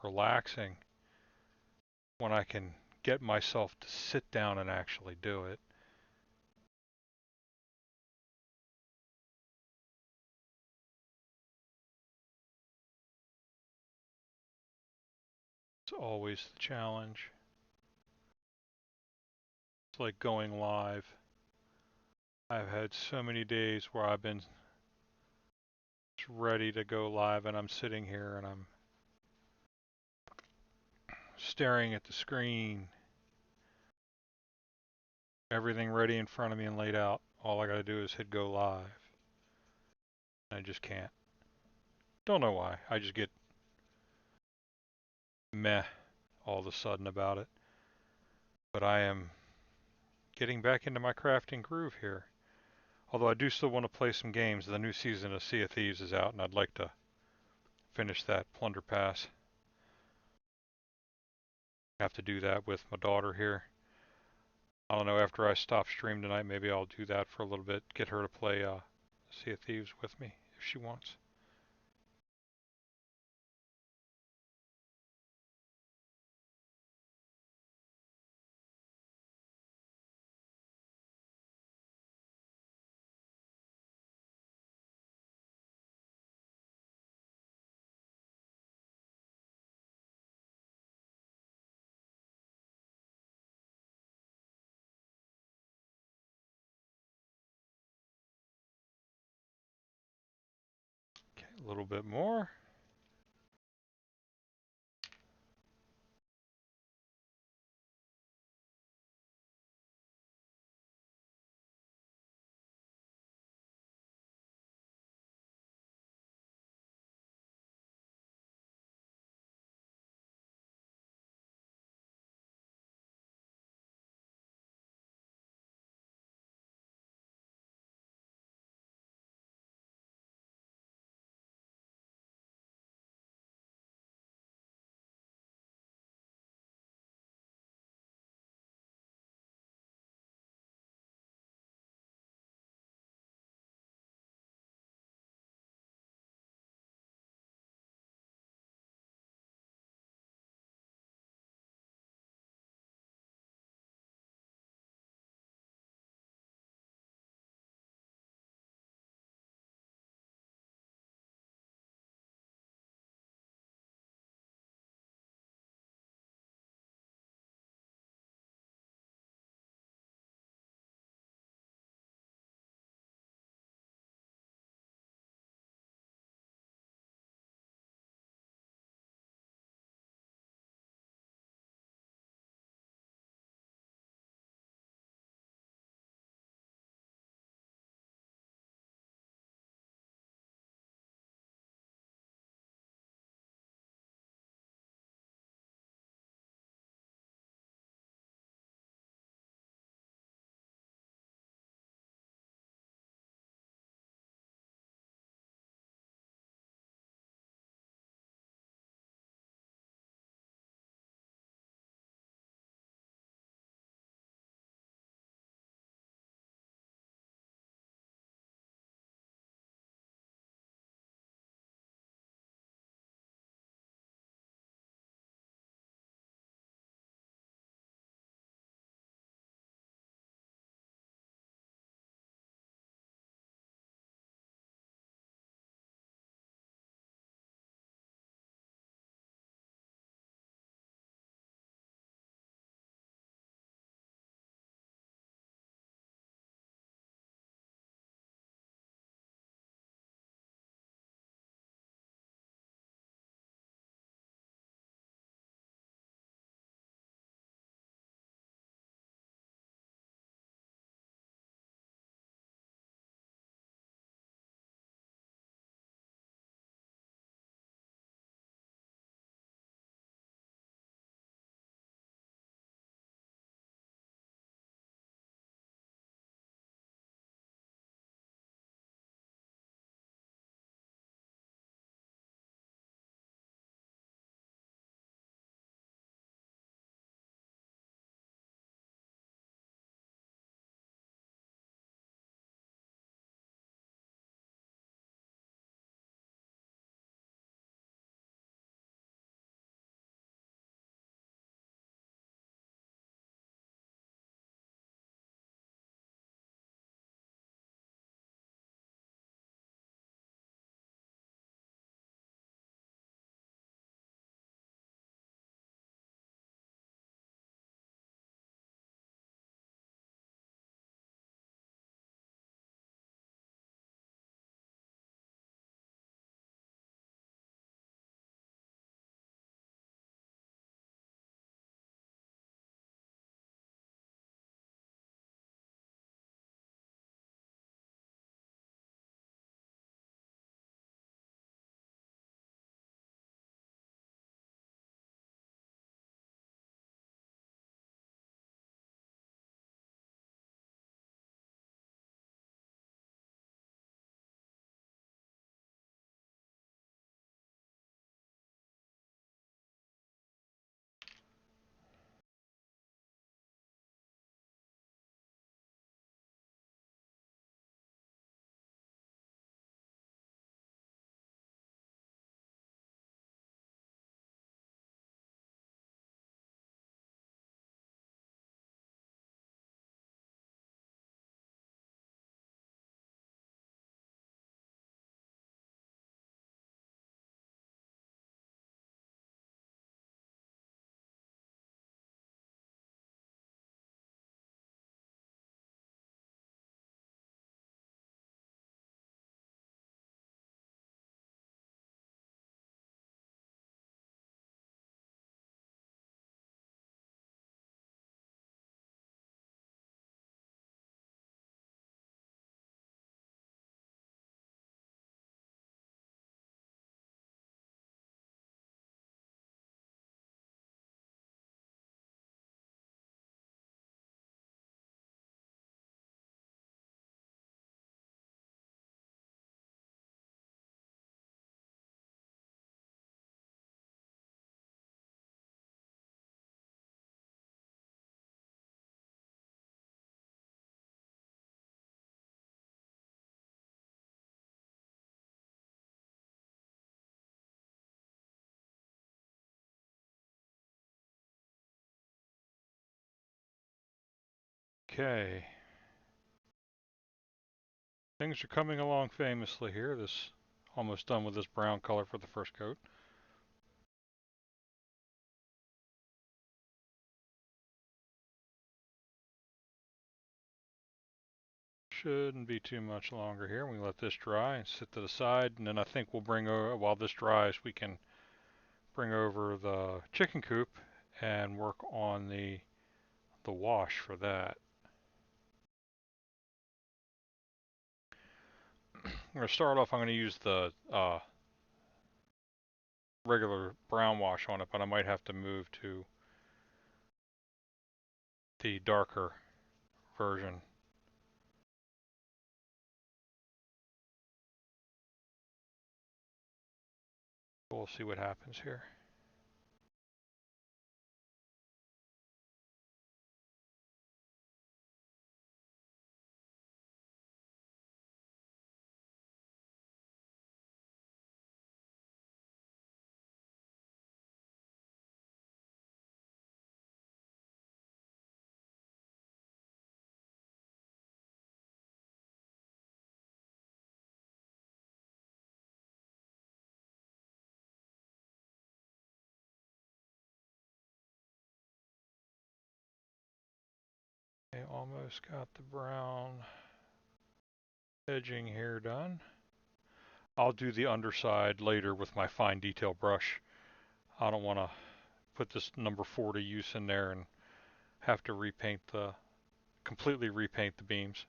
relaxing when I can get myself to sit down and actually do it. It's always the challenge. It's like going live. I've had so many days where I've been ready to go live and I'm sitting here and I'm staring at the screen, everything ready in front of me and laid out. All I gotta do is hit go live. I just can't. Don't know why. I just get meh all of a sudden about it. But I am getting back into my crafting groove here. Although I do still want to play some games. The new season of Sea of Thieves is out and I'd like to finish that Plunder Pass. I have to do that with my daughter here. I don't know, after I stop stream tonight, maybe I'll do that for a little bit. Get her to play Sea of Thieves with me if she wants. Okay, a little bit more. Okay. Things are coming along famously here. This almost done with this brown color for the first coat. Shouldn't be too much longer here. We let this dry and sit to the side, and then I think we'll bring over, while this dries, we can bring over the chicken coop and work on the wash for that. I'm going to start off, I'm going to use the regular brown wash on it, but I might have to move to the darker version. We'll see what happens here. Okay, almost got the brown edging here done. I'll do the underside later with my fine detail brush. I don't want to put this number 4 to use in there and have to completely repaint the beams.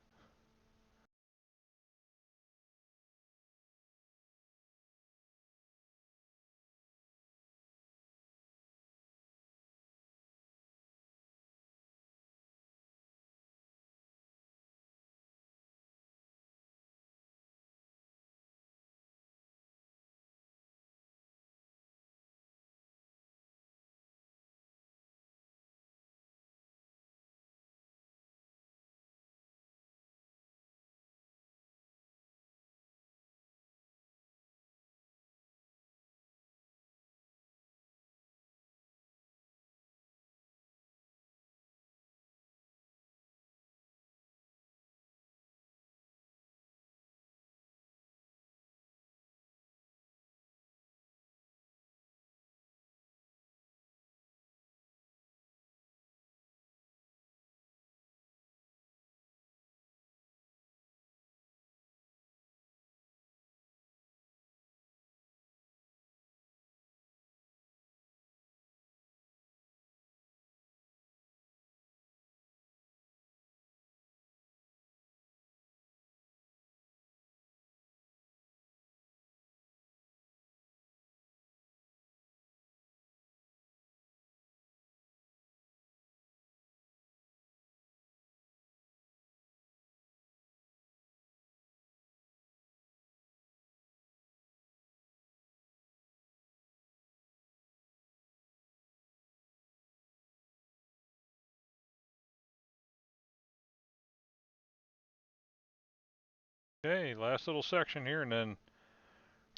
Okay, last little section here, and then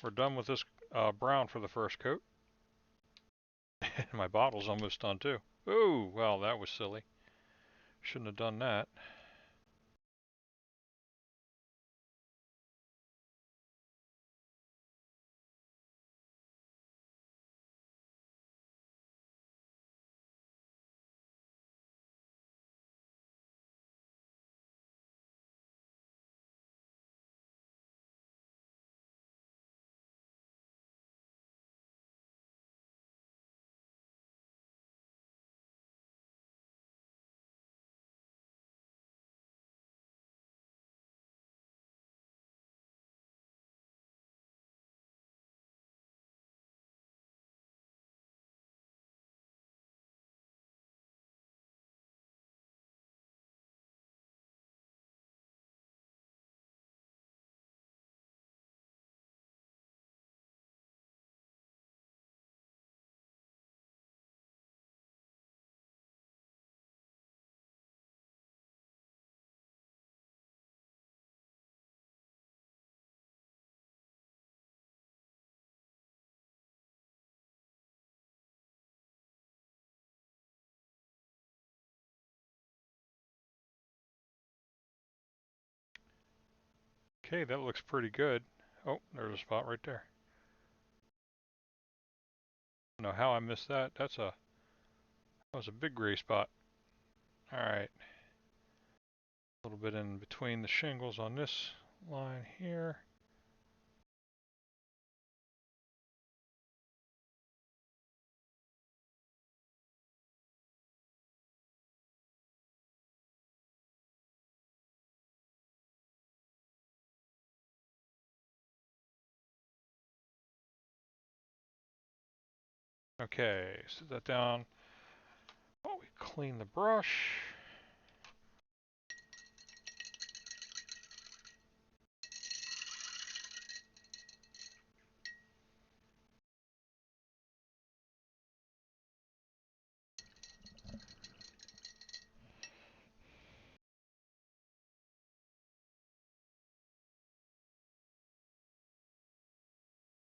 we're done with this brown for the first coat. My bottle's almost done too. Oh, well, that was silly. Shouldn't have done that. Okay, that looks pretty good. Oh, there's a spot right there. I don't know how I missed that. That was a big gray spot. All right. A little bit in between the shingles on this line here. Okay, set that down while we clean the brush.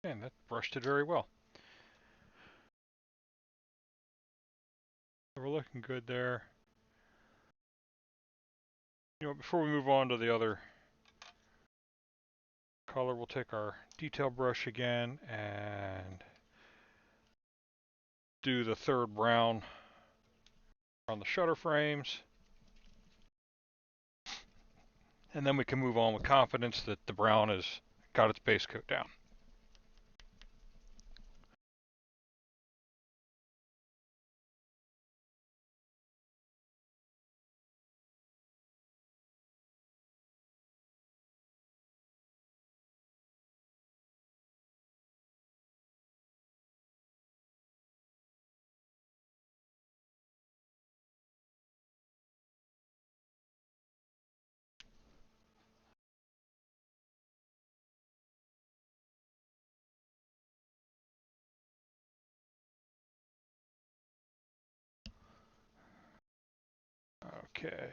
And that brushed it very well. We're looking good there. You know, before we move on to the other color, we'll take our detail brush again and do the third brown on the shutter frames. And then we can move on with confidence that the brown has got its base coat down. Okay.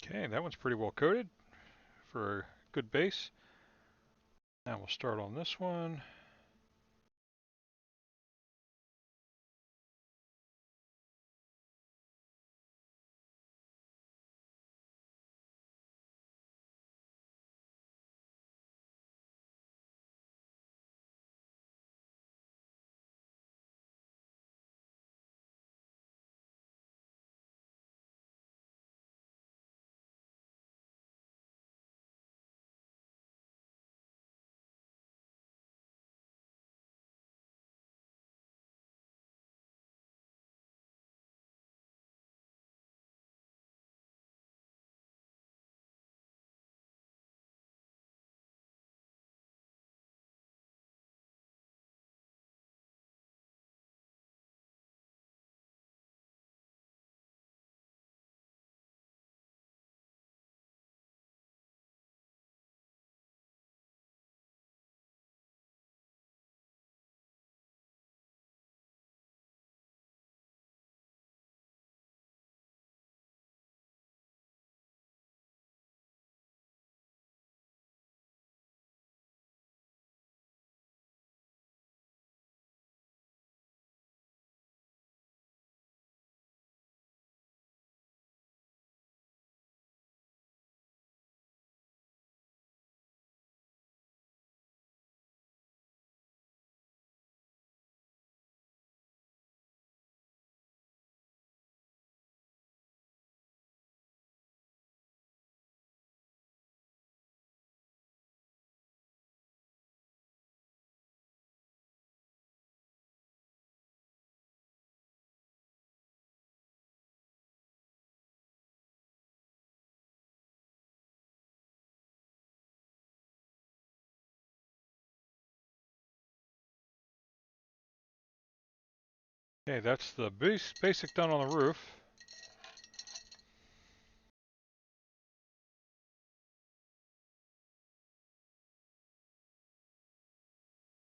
Okay, that one's pretty well coated for a good base. Now we'll start on this one. Okay, that's the basic done on the roof.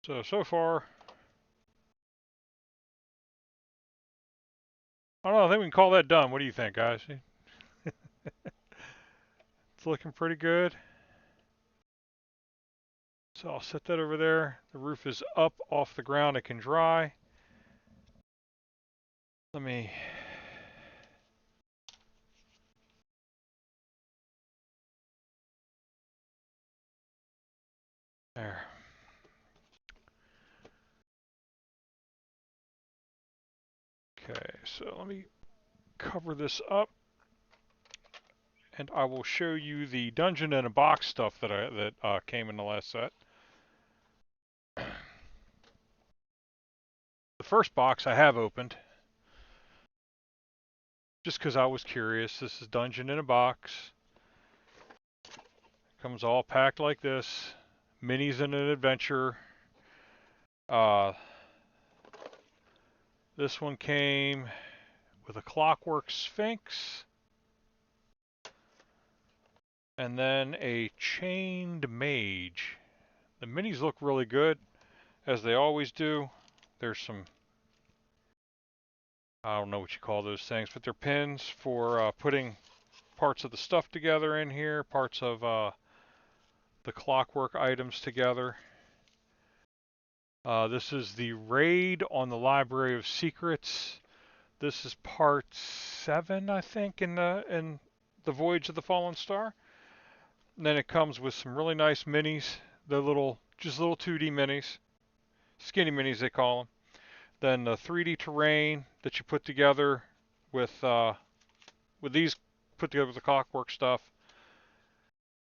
So far, I don't know, I think we can call that done. What do you think, guys? It's looking pretty good. So I'll set that over there. The roof is up off the ground. It can dry. Let me... There. Okay, so let me cover this up, and I will show you the dungeon in a box stuff that came in the last set. The first box I have opened, just because I was curious. This is dungeon in a box. Comes all packed like this. Minis in an adventure. This one came with a clockwork sphinx. And then a chained mage. The minis look really good, as they always do. There's some, I don't know what you call those things, but they're pins for putting parts of the stuff together in here, parts of the clockwork items together. This is the raid on the Library of Secrets. This is part 7, I think, in the Voyage of the Fallen Star. And then it comes with some really nice minis. They're just little 2D minis, skinny minis they call them. Then the 3D terrain that you put together with these put together with the clockwork stuff,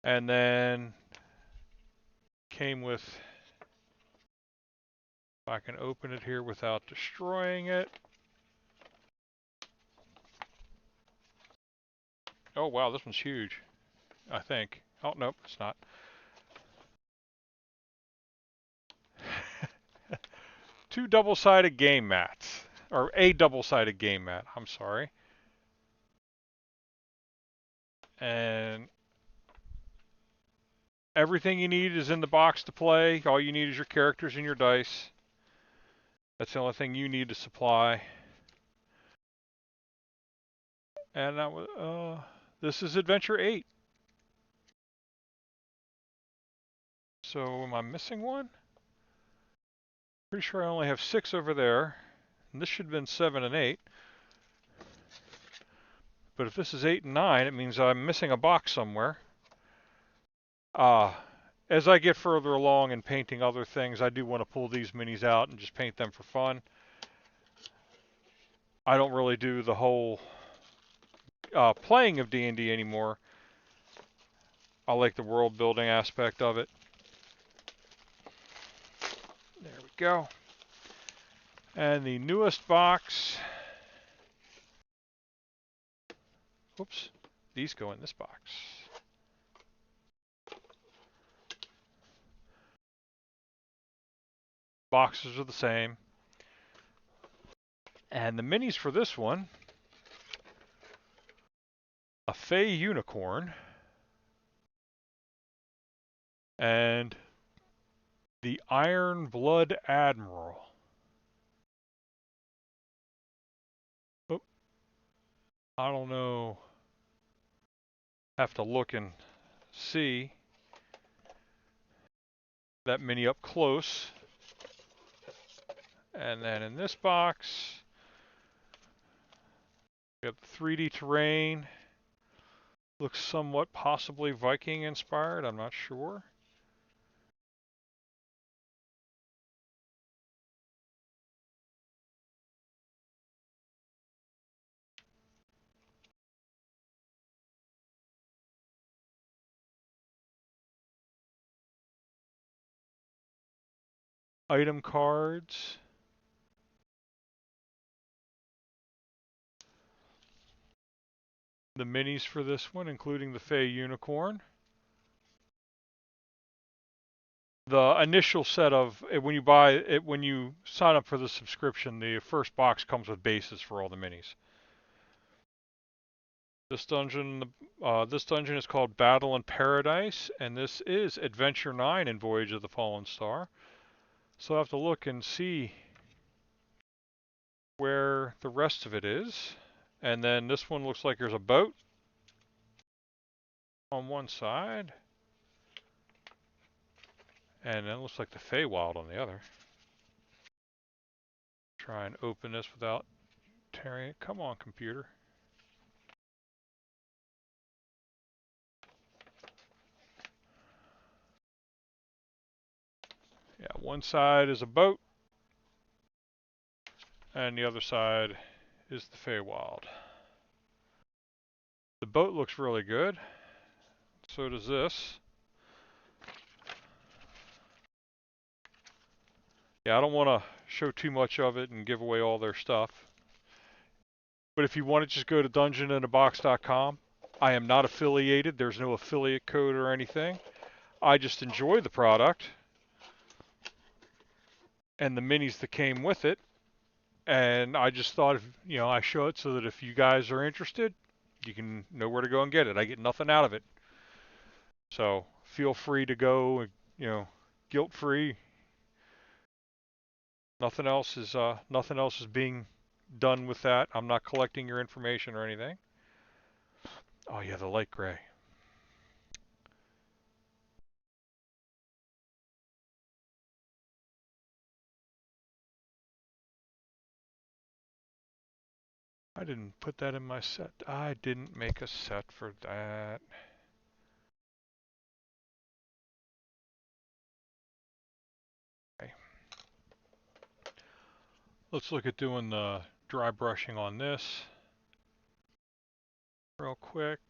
and then came with, if I can open it here without destroying it. Oh wow, this one's huge, I think. Oh nope, it's not. Two double-sided game mats, or a double-sided game mat, I'm sorry. And everything you need is in the box to play. All you need is your characters and your dice. That's the only thing you need to supply. And that was, This is Adventure 8. So am I missing one? Pretty sure I only have 6 over there. And this should have been 7 and 8. But if this is 8 and 9, it means I'm missing a box somewhere. As I get further along in painting other things, I do want to pull these minis out and just paint them for fun. I don't really do the whole playing of D&D anymore. I like the world building aspect of it. There we go. And the newest box. Whoops. These go in this box. Boxes are the same. And the minis for this one, a Fey Unicorn and the Iron Blood Admiral. Oh, I don't know. Have to look and see that mini up close. And then in this box, we have the 3D terrain. Looks somewhat possibly Viking inspired, I'm not sure. Item cards. The minis for this one, including the Fey Unicorn. The initial set of when you buy it, when you sign up for the subscription, the first box comes with bases for all the minis. This dungeon is called Battle in Paradise, and this is Adventure 9 in Voyage of the Fallen Star. So I have to look and see where the rest of it is. And then this one looks like there's a boat on one side. And then it looks like the Feywild on the other. Try and open this without tearing it. Come on, computer. Yeah, one side is a boat, and the other side is the Feywild. The boat looks really good. So does this. Yeah, I don't want to show too much of it and give away all their stuff. But if you want to just go to dungeonindabox.com, I am not affiliated. There's no affiliate code or anything. I just enjoy the product and the minis that came with it. And I just thought, I show it so that if you guys are interested, you can know where to go and get it. I get nothing out of it. So feel free to go, guilt-free. Nothing else is being done with that. I'm not collecting your information or anything. Oh yeah, the light gray. I didn't put that in my set. I didn't make a set for that. Okay. Let's look at doing the dry brushing on this real quick.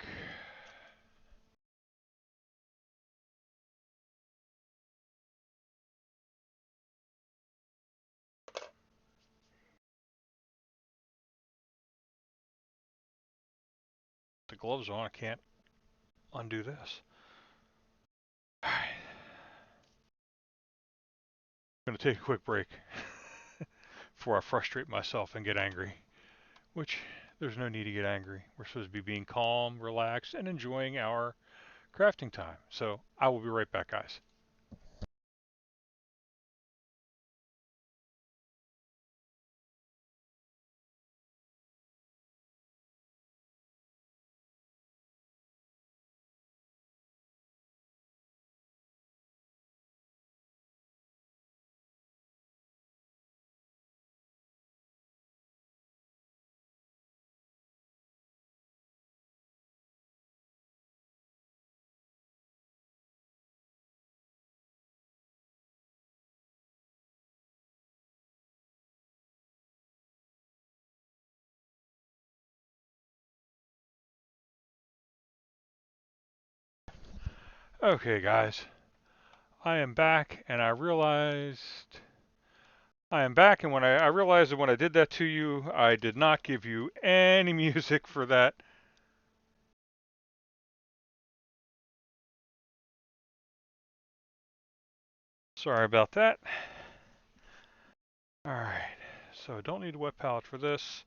The gloves on, I can't undo this. All right. I'm going to take a quick break before I frustrate myself and get angry, which there's no need to get angry. We're supposed to be being calm, relaxed, and enjoying our crafting time. So I will be right back, guys. Okay, guys, I am back, and I realized I am back, and when I realized that when I did that to you, I did not give you any music for that. Sorry about that. All right, so I don't need a wet palette for this.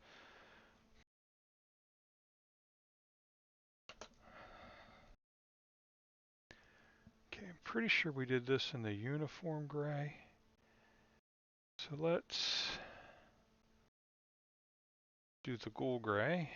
Okay, I'm pretty sure we did this in the uniform gray. So let's do the gold gray.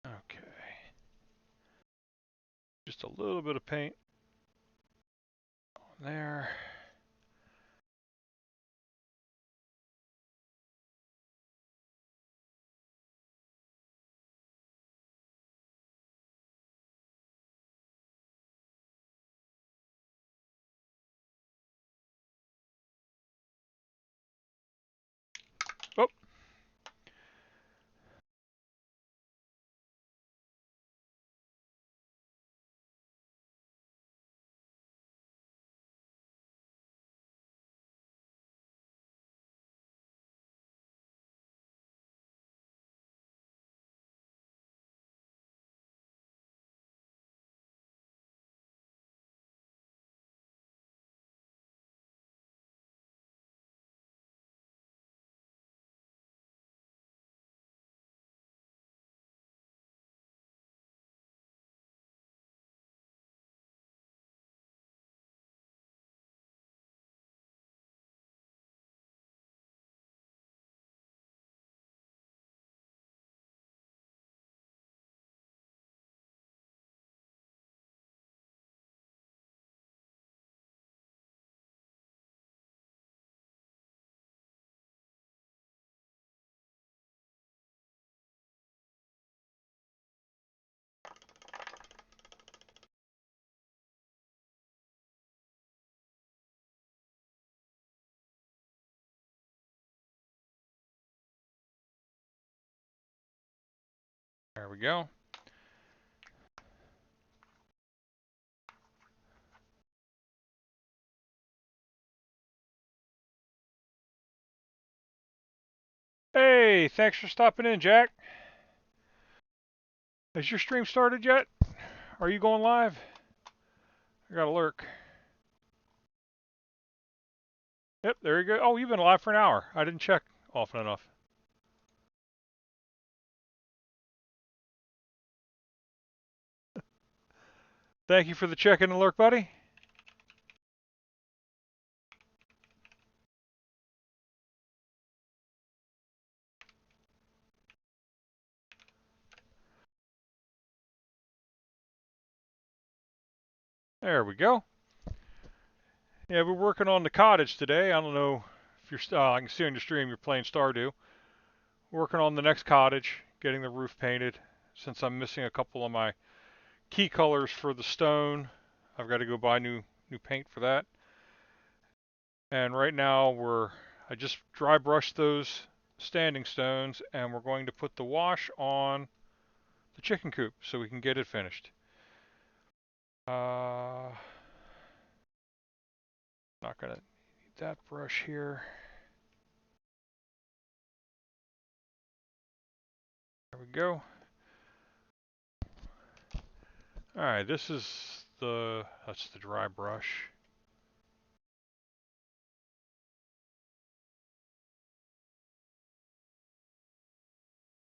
Okay, just a little bit of paint on there. Oh, there we go. Hey, thanks for stopping in, Jack. Has your stream started yet? Are you going live? I got a lurk. Yep, there you go. Oh, you've been live for an hour. I didn't check often enough. Thank you for the check-in and lurk, buddy. There we go. Yeah, we're working on the cottage today. I don't know if you're. I can see on your stream you're playing Stardew. Working on the next cottage, getting the roof painted. Since I'm missing a couple of my key colors for the stone, I've got to go buy new paint for that. And right now I just dry brushed those standing stones, and we're going to put the wash on the chicken coop so we can get it finished. Not gonna need that brush here. There we go. All right, that's the dry brush.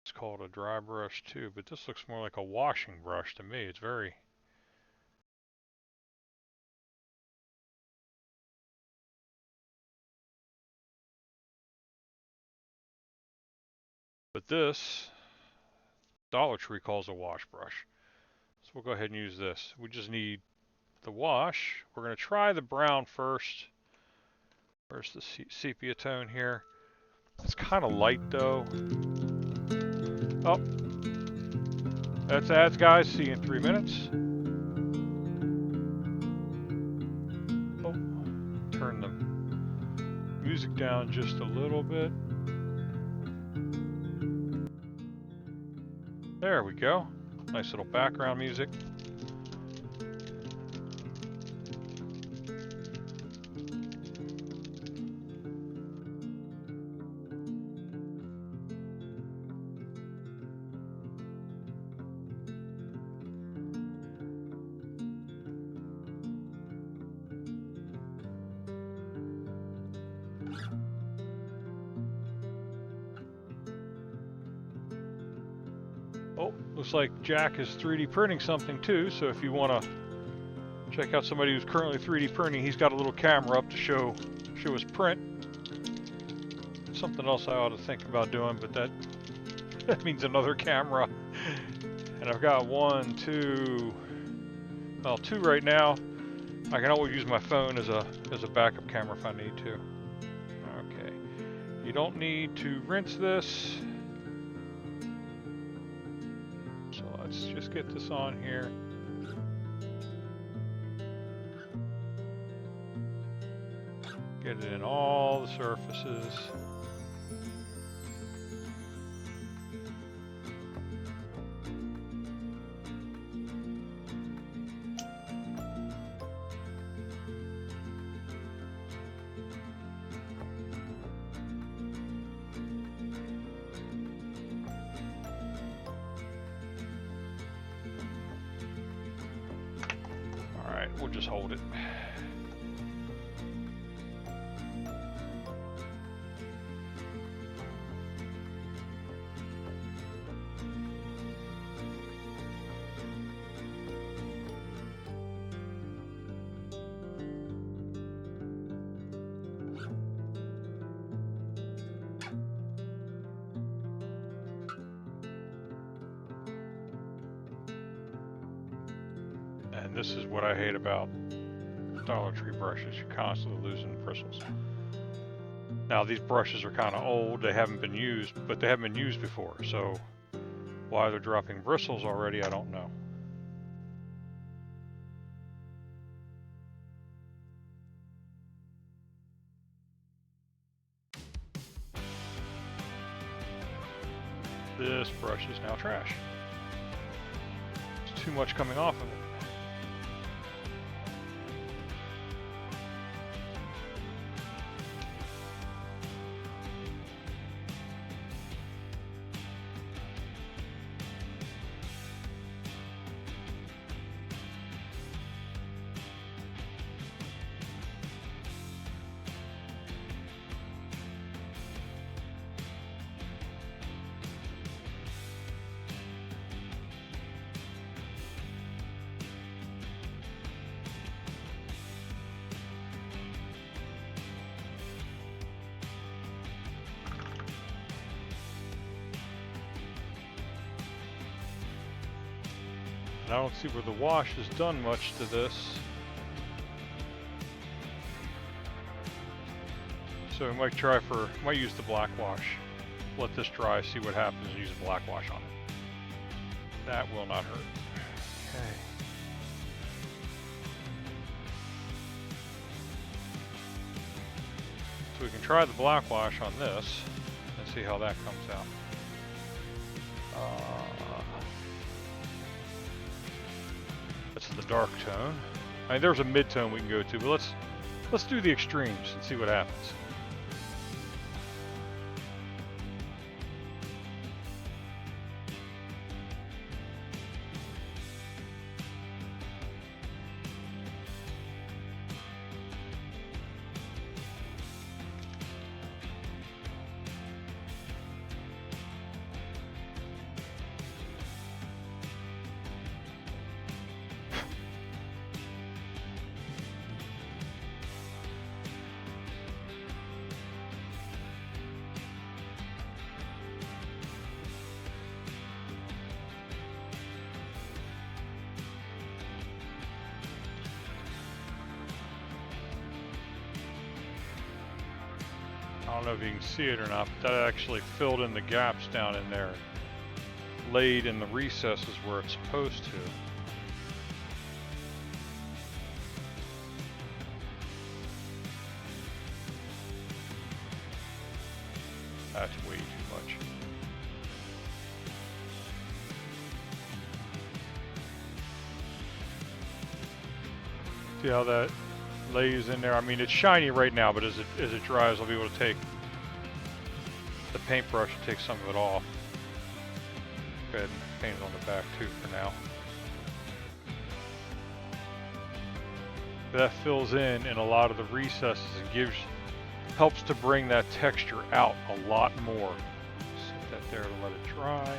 It's called a dry brush too, but this looks more like a washing brush to me. It's very. But this, Dollar Tree calls a wash brush. So we'll go ahead and use this. We just need the wash. We're going to try the brown first. Where's the sepia tone here? It's kind of light though. Oh, that's ads, guys. See you in 3 minutes. Oh, turn the music down just a little bit. There we go. Nice little background music. Oh, looks like Jack is 3D printing something too, so if you want to check out somebody who's currently 3D printing, he's got a little camera up to show his print. Something else I ought to think about doing, but that means another camera. And I've got 1, 2, well, 2 right now. I can always use my phone as a backup camera if I need to. Okay, you don't need to rinse this. So let's just get this on here. Get it in all the surfaces. All right, we'll just hold it. And this is what I hate about Dollar Tree brushes. You're constantly losing bristles. Now these brushes are kind of old. They haven't been used, but they haven't been used before. So why they're dropping bristles already, I don't know. This brush is now trash. There's too much coming off of it. I don't see where the wash has done much to this. So we might might use the black wash. Let this dry, see what happens, and use the black wash on it. That will not hurt. Okay. So we can try the black wash on this and see how that comes out. That's the dark tone. I mean, there's a mid-tone we can go to, but let's do the extremes and see what happens. don't know if you can see it or not, but that actually filled in the gaps down in there. Laid in the recesses where it's supposed to. That's way too much. See how that lays in there? I mean, it's shiny right now, but as it dries, I'll be able to take the paintbrush and take some of it off. Go ahead and paint it on the back too for now. That fills in a lot of the recesses and helps to bring that texture out a lot more. Set that there to let it dry.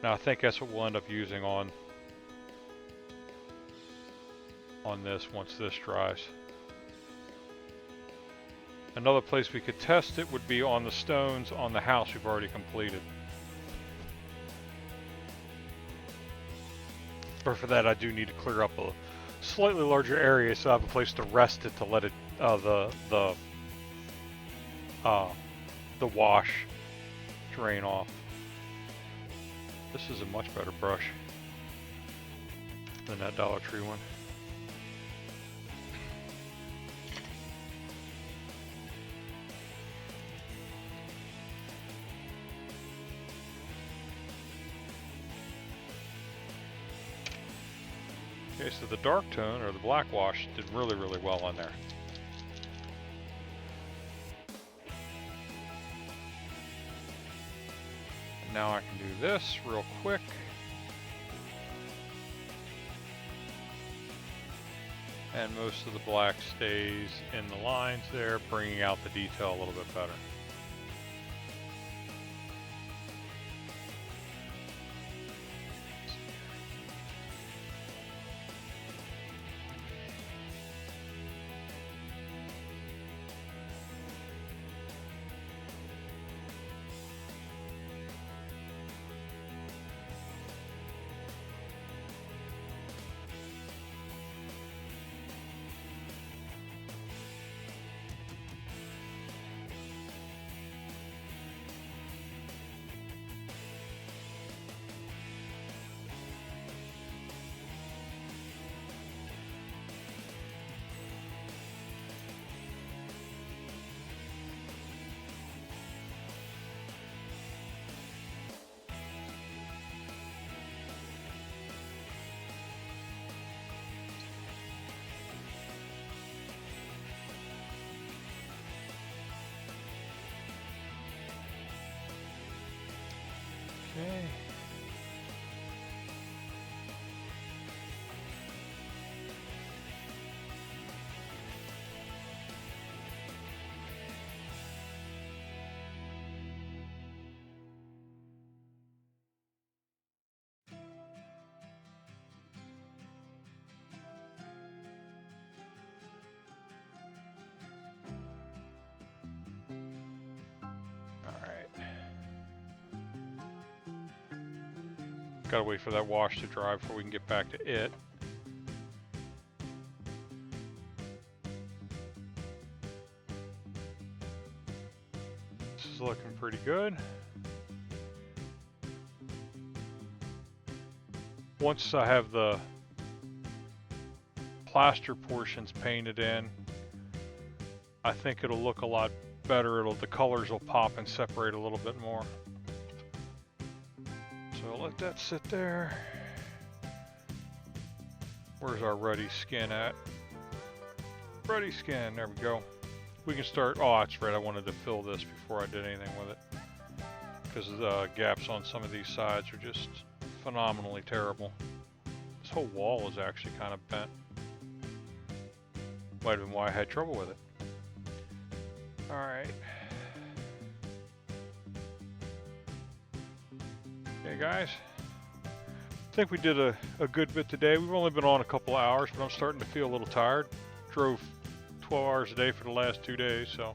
Now I think that's what we'll end up using on this once this dries. Another place we could test it would be on the stones on the house we've already completed. But for that I do need to clear up a slightly larger area so I have a place to rest it to let it the wash drain off. This is a much better brush than that Dollar Tree one. Okay, so the dark tone, or the black wash, did really, really well on there. And now I can do this real quick. And most of the black stays in the lines there, bringing out the detail a little bit better. Okay. Gotta wait for that wash to dry before we can get back to it. This is looking pretty good. Once I have the plaster portions painted in, I think it'll look a lot better. The colors will pop and separate a little bit more. So I'll let that sit there. Where's our ruddy skin at? Ruddy skin, there we go. We can start, oh that's right, I wanted to fill this before I did anything with it. Because the gaps on some of these sides are just phenomenally terrible. This whole wall is actually kind of bent. Might have been why I had trouble with it. Alright. Okay guys, I think we did a good bit today. We've only been on a couple hours, but I'm starting to feel a little tired. Drove 12 hours a day for the last 2 days, so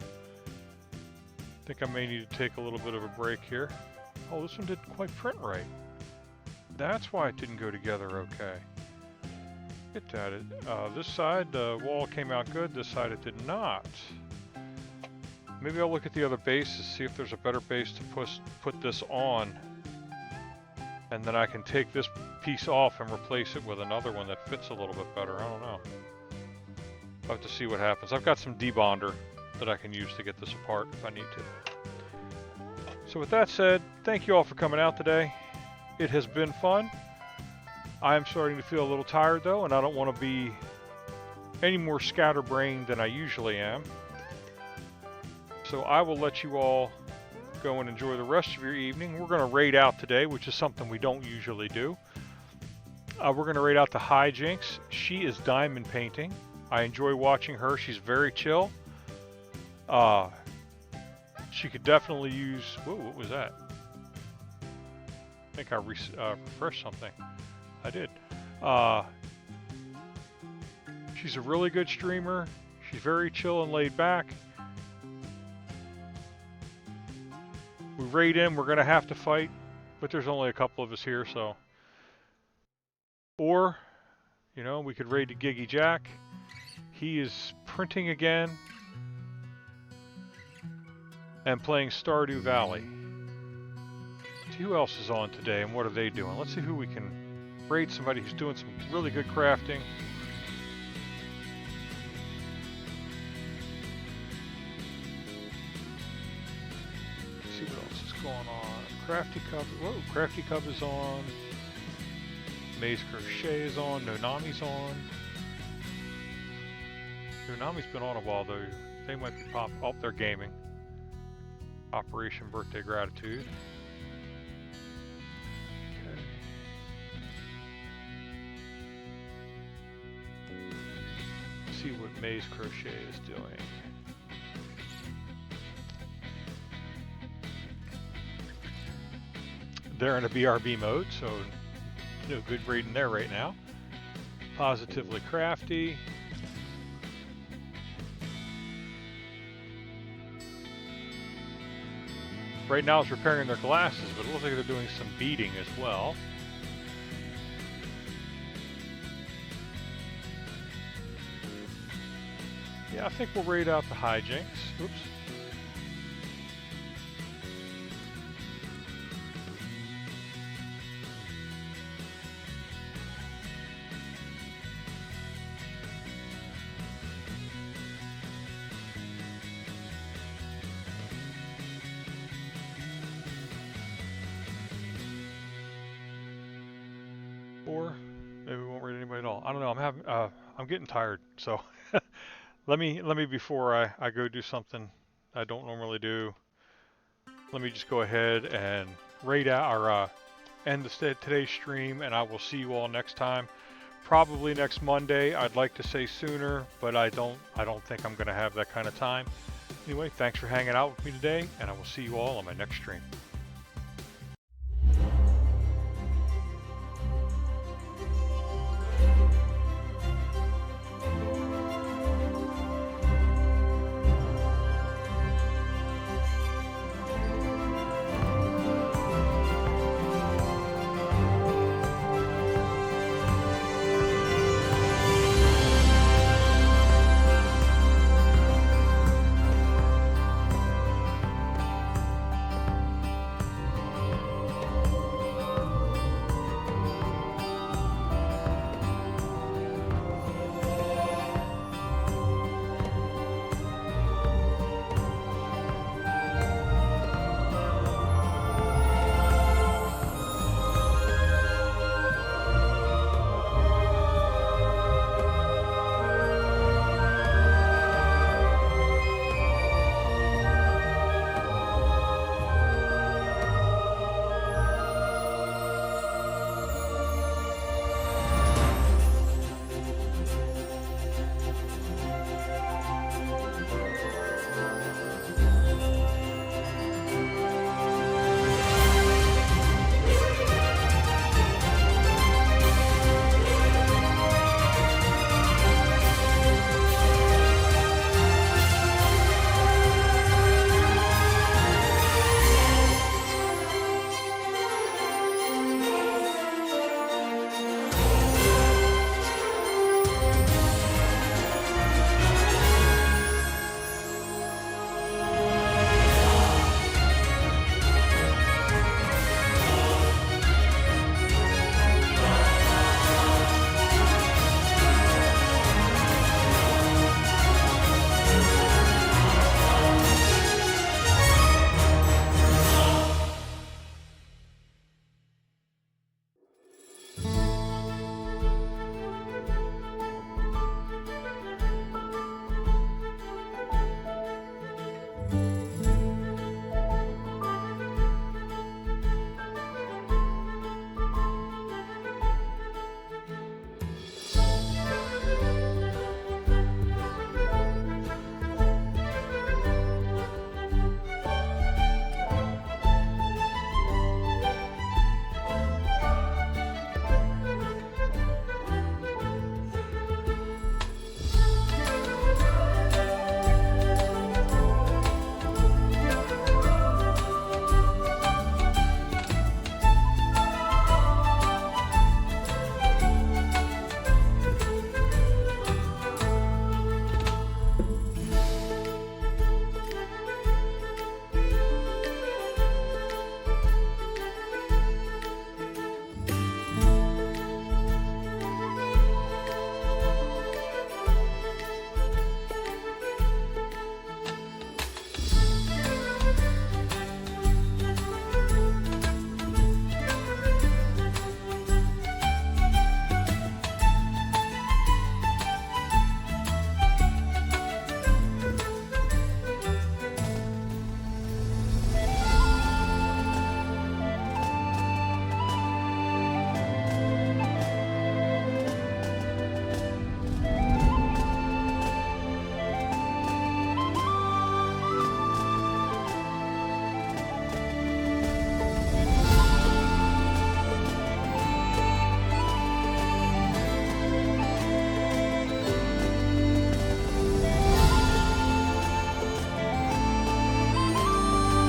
I think I may need to take a little bit of a break here. Oh, this one didn't quite print right. That's why it didn't go together okay. Get at it. This side, the wall came out good. This side, it did not. Maybe I'll look at the other base to see if there's a better base to put this on. And then I can take this piece off and replace it with another one that fits a little bit better. I don't know. I'll have to see what happens. I've got some debonder that I can use to get this apart if I need to. So with that said, thank you all for coming out today. It has been fun. I am starting to feel a little tired though, and I don't want to be any more scatterbrained than I usually am. So I will let you all go and enjoy the rest of your evening. We're going to raid out today, which is something we don't usually do. We're going to raid out the Hijinks. She is diamond painting. I enjoy watching her. She's very chill. She could definitely use... Whoa, what was that? I think I refreshed something. I did. She's a really good streamer. She's very chill and laid back. We raid in, we're going to have to fight, but there's only a couple of us here, so. Or, you know, we could raid to Giggy Jack. He is printing again and playing Stardew Valley. Let's see who else is on today and what are they doing. Let's see who we can raid, somebody who's doing some really good crafting. See what else is going on. Crafty Cub. Whoa, Crafty Cub is on. Maze Crochet is on. Nonami's on. Nonami's been on a while though. They might be pop. Oh, they're gaming. Operation Birthday Gratitude. Okay. Let's see what Maze Crochet is doing. They're in a BRB mode, so no good raiding there right now. Positively Crafty. Right now it's repairing their glasses, but it looks like they're doing some beading as well. Yeah, I think we'll raid out the Hijinks. Oops. Or maybe we won't raid anybody at all. I don't know. I'm getting tired, so let me before I go do something I don't normally do. Let me just go ahead and raid out or end today's stream, and I will see you all next time. Probably next Monday. I'd like to say sooner, but I don't think I'm going to have that kind of time. Anyway, thanks for hanging out with me today, and I will see you all on my next stream.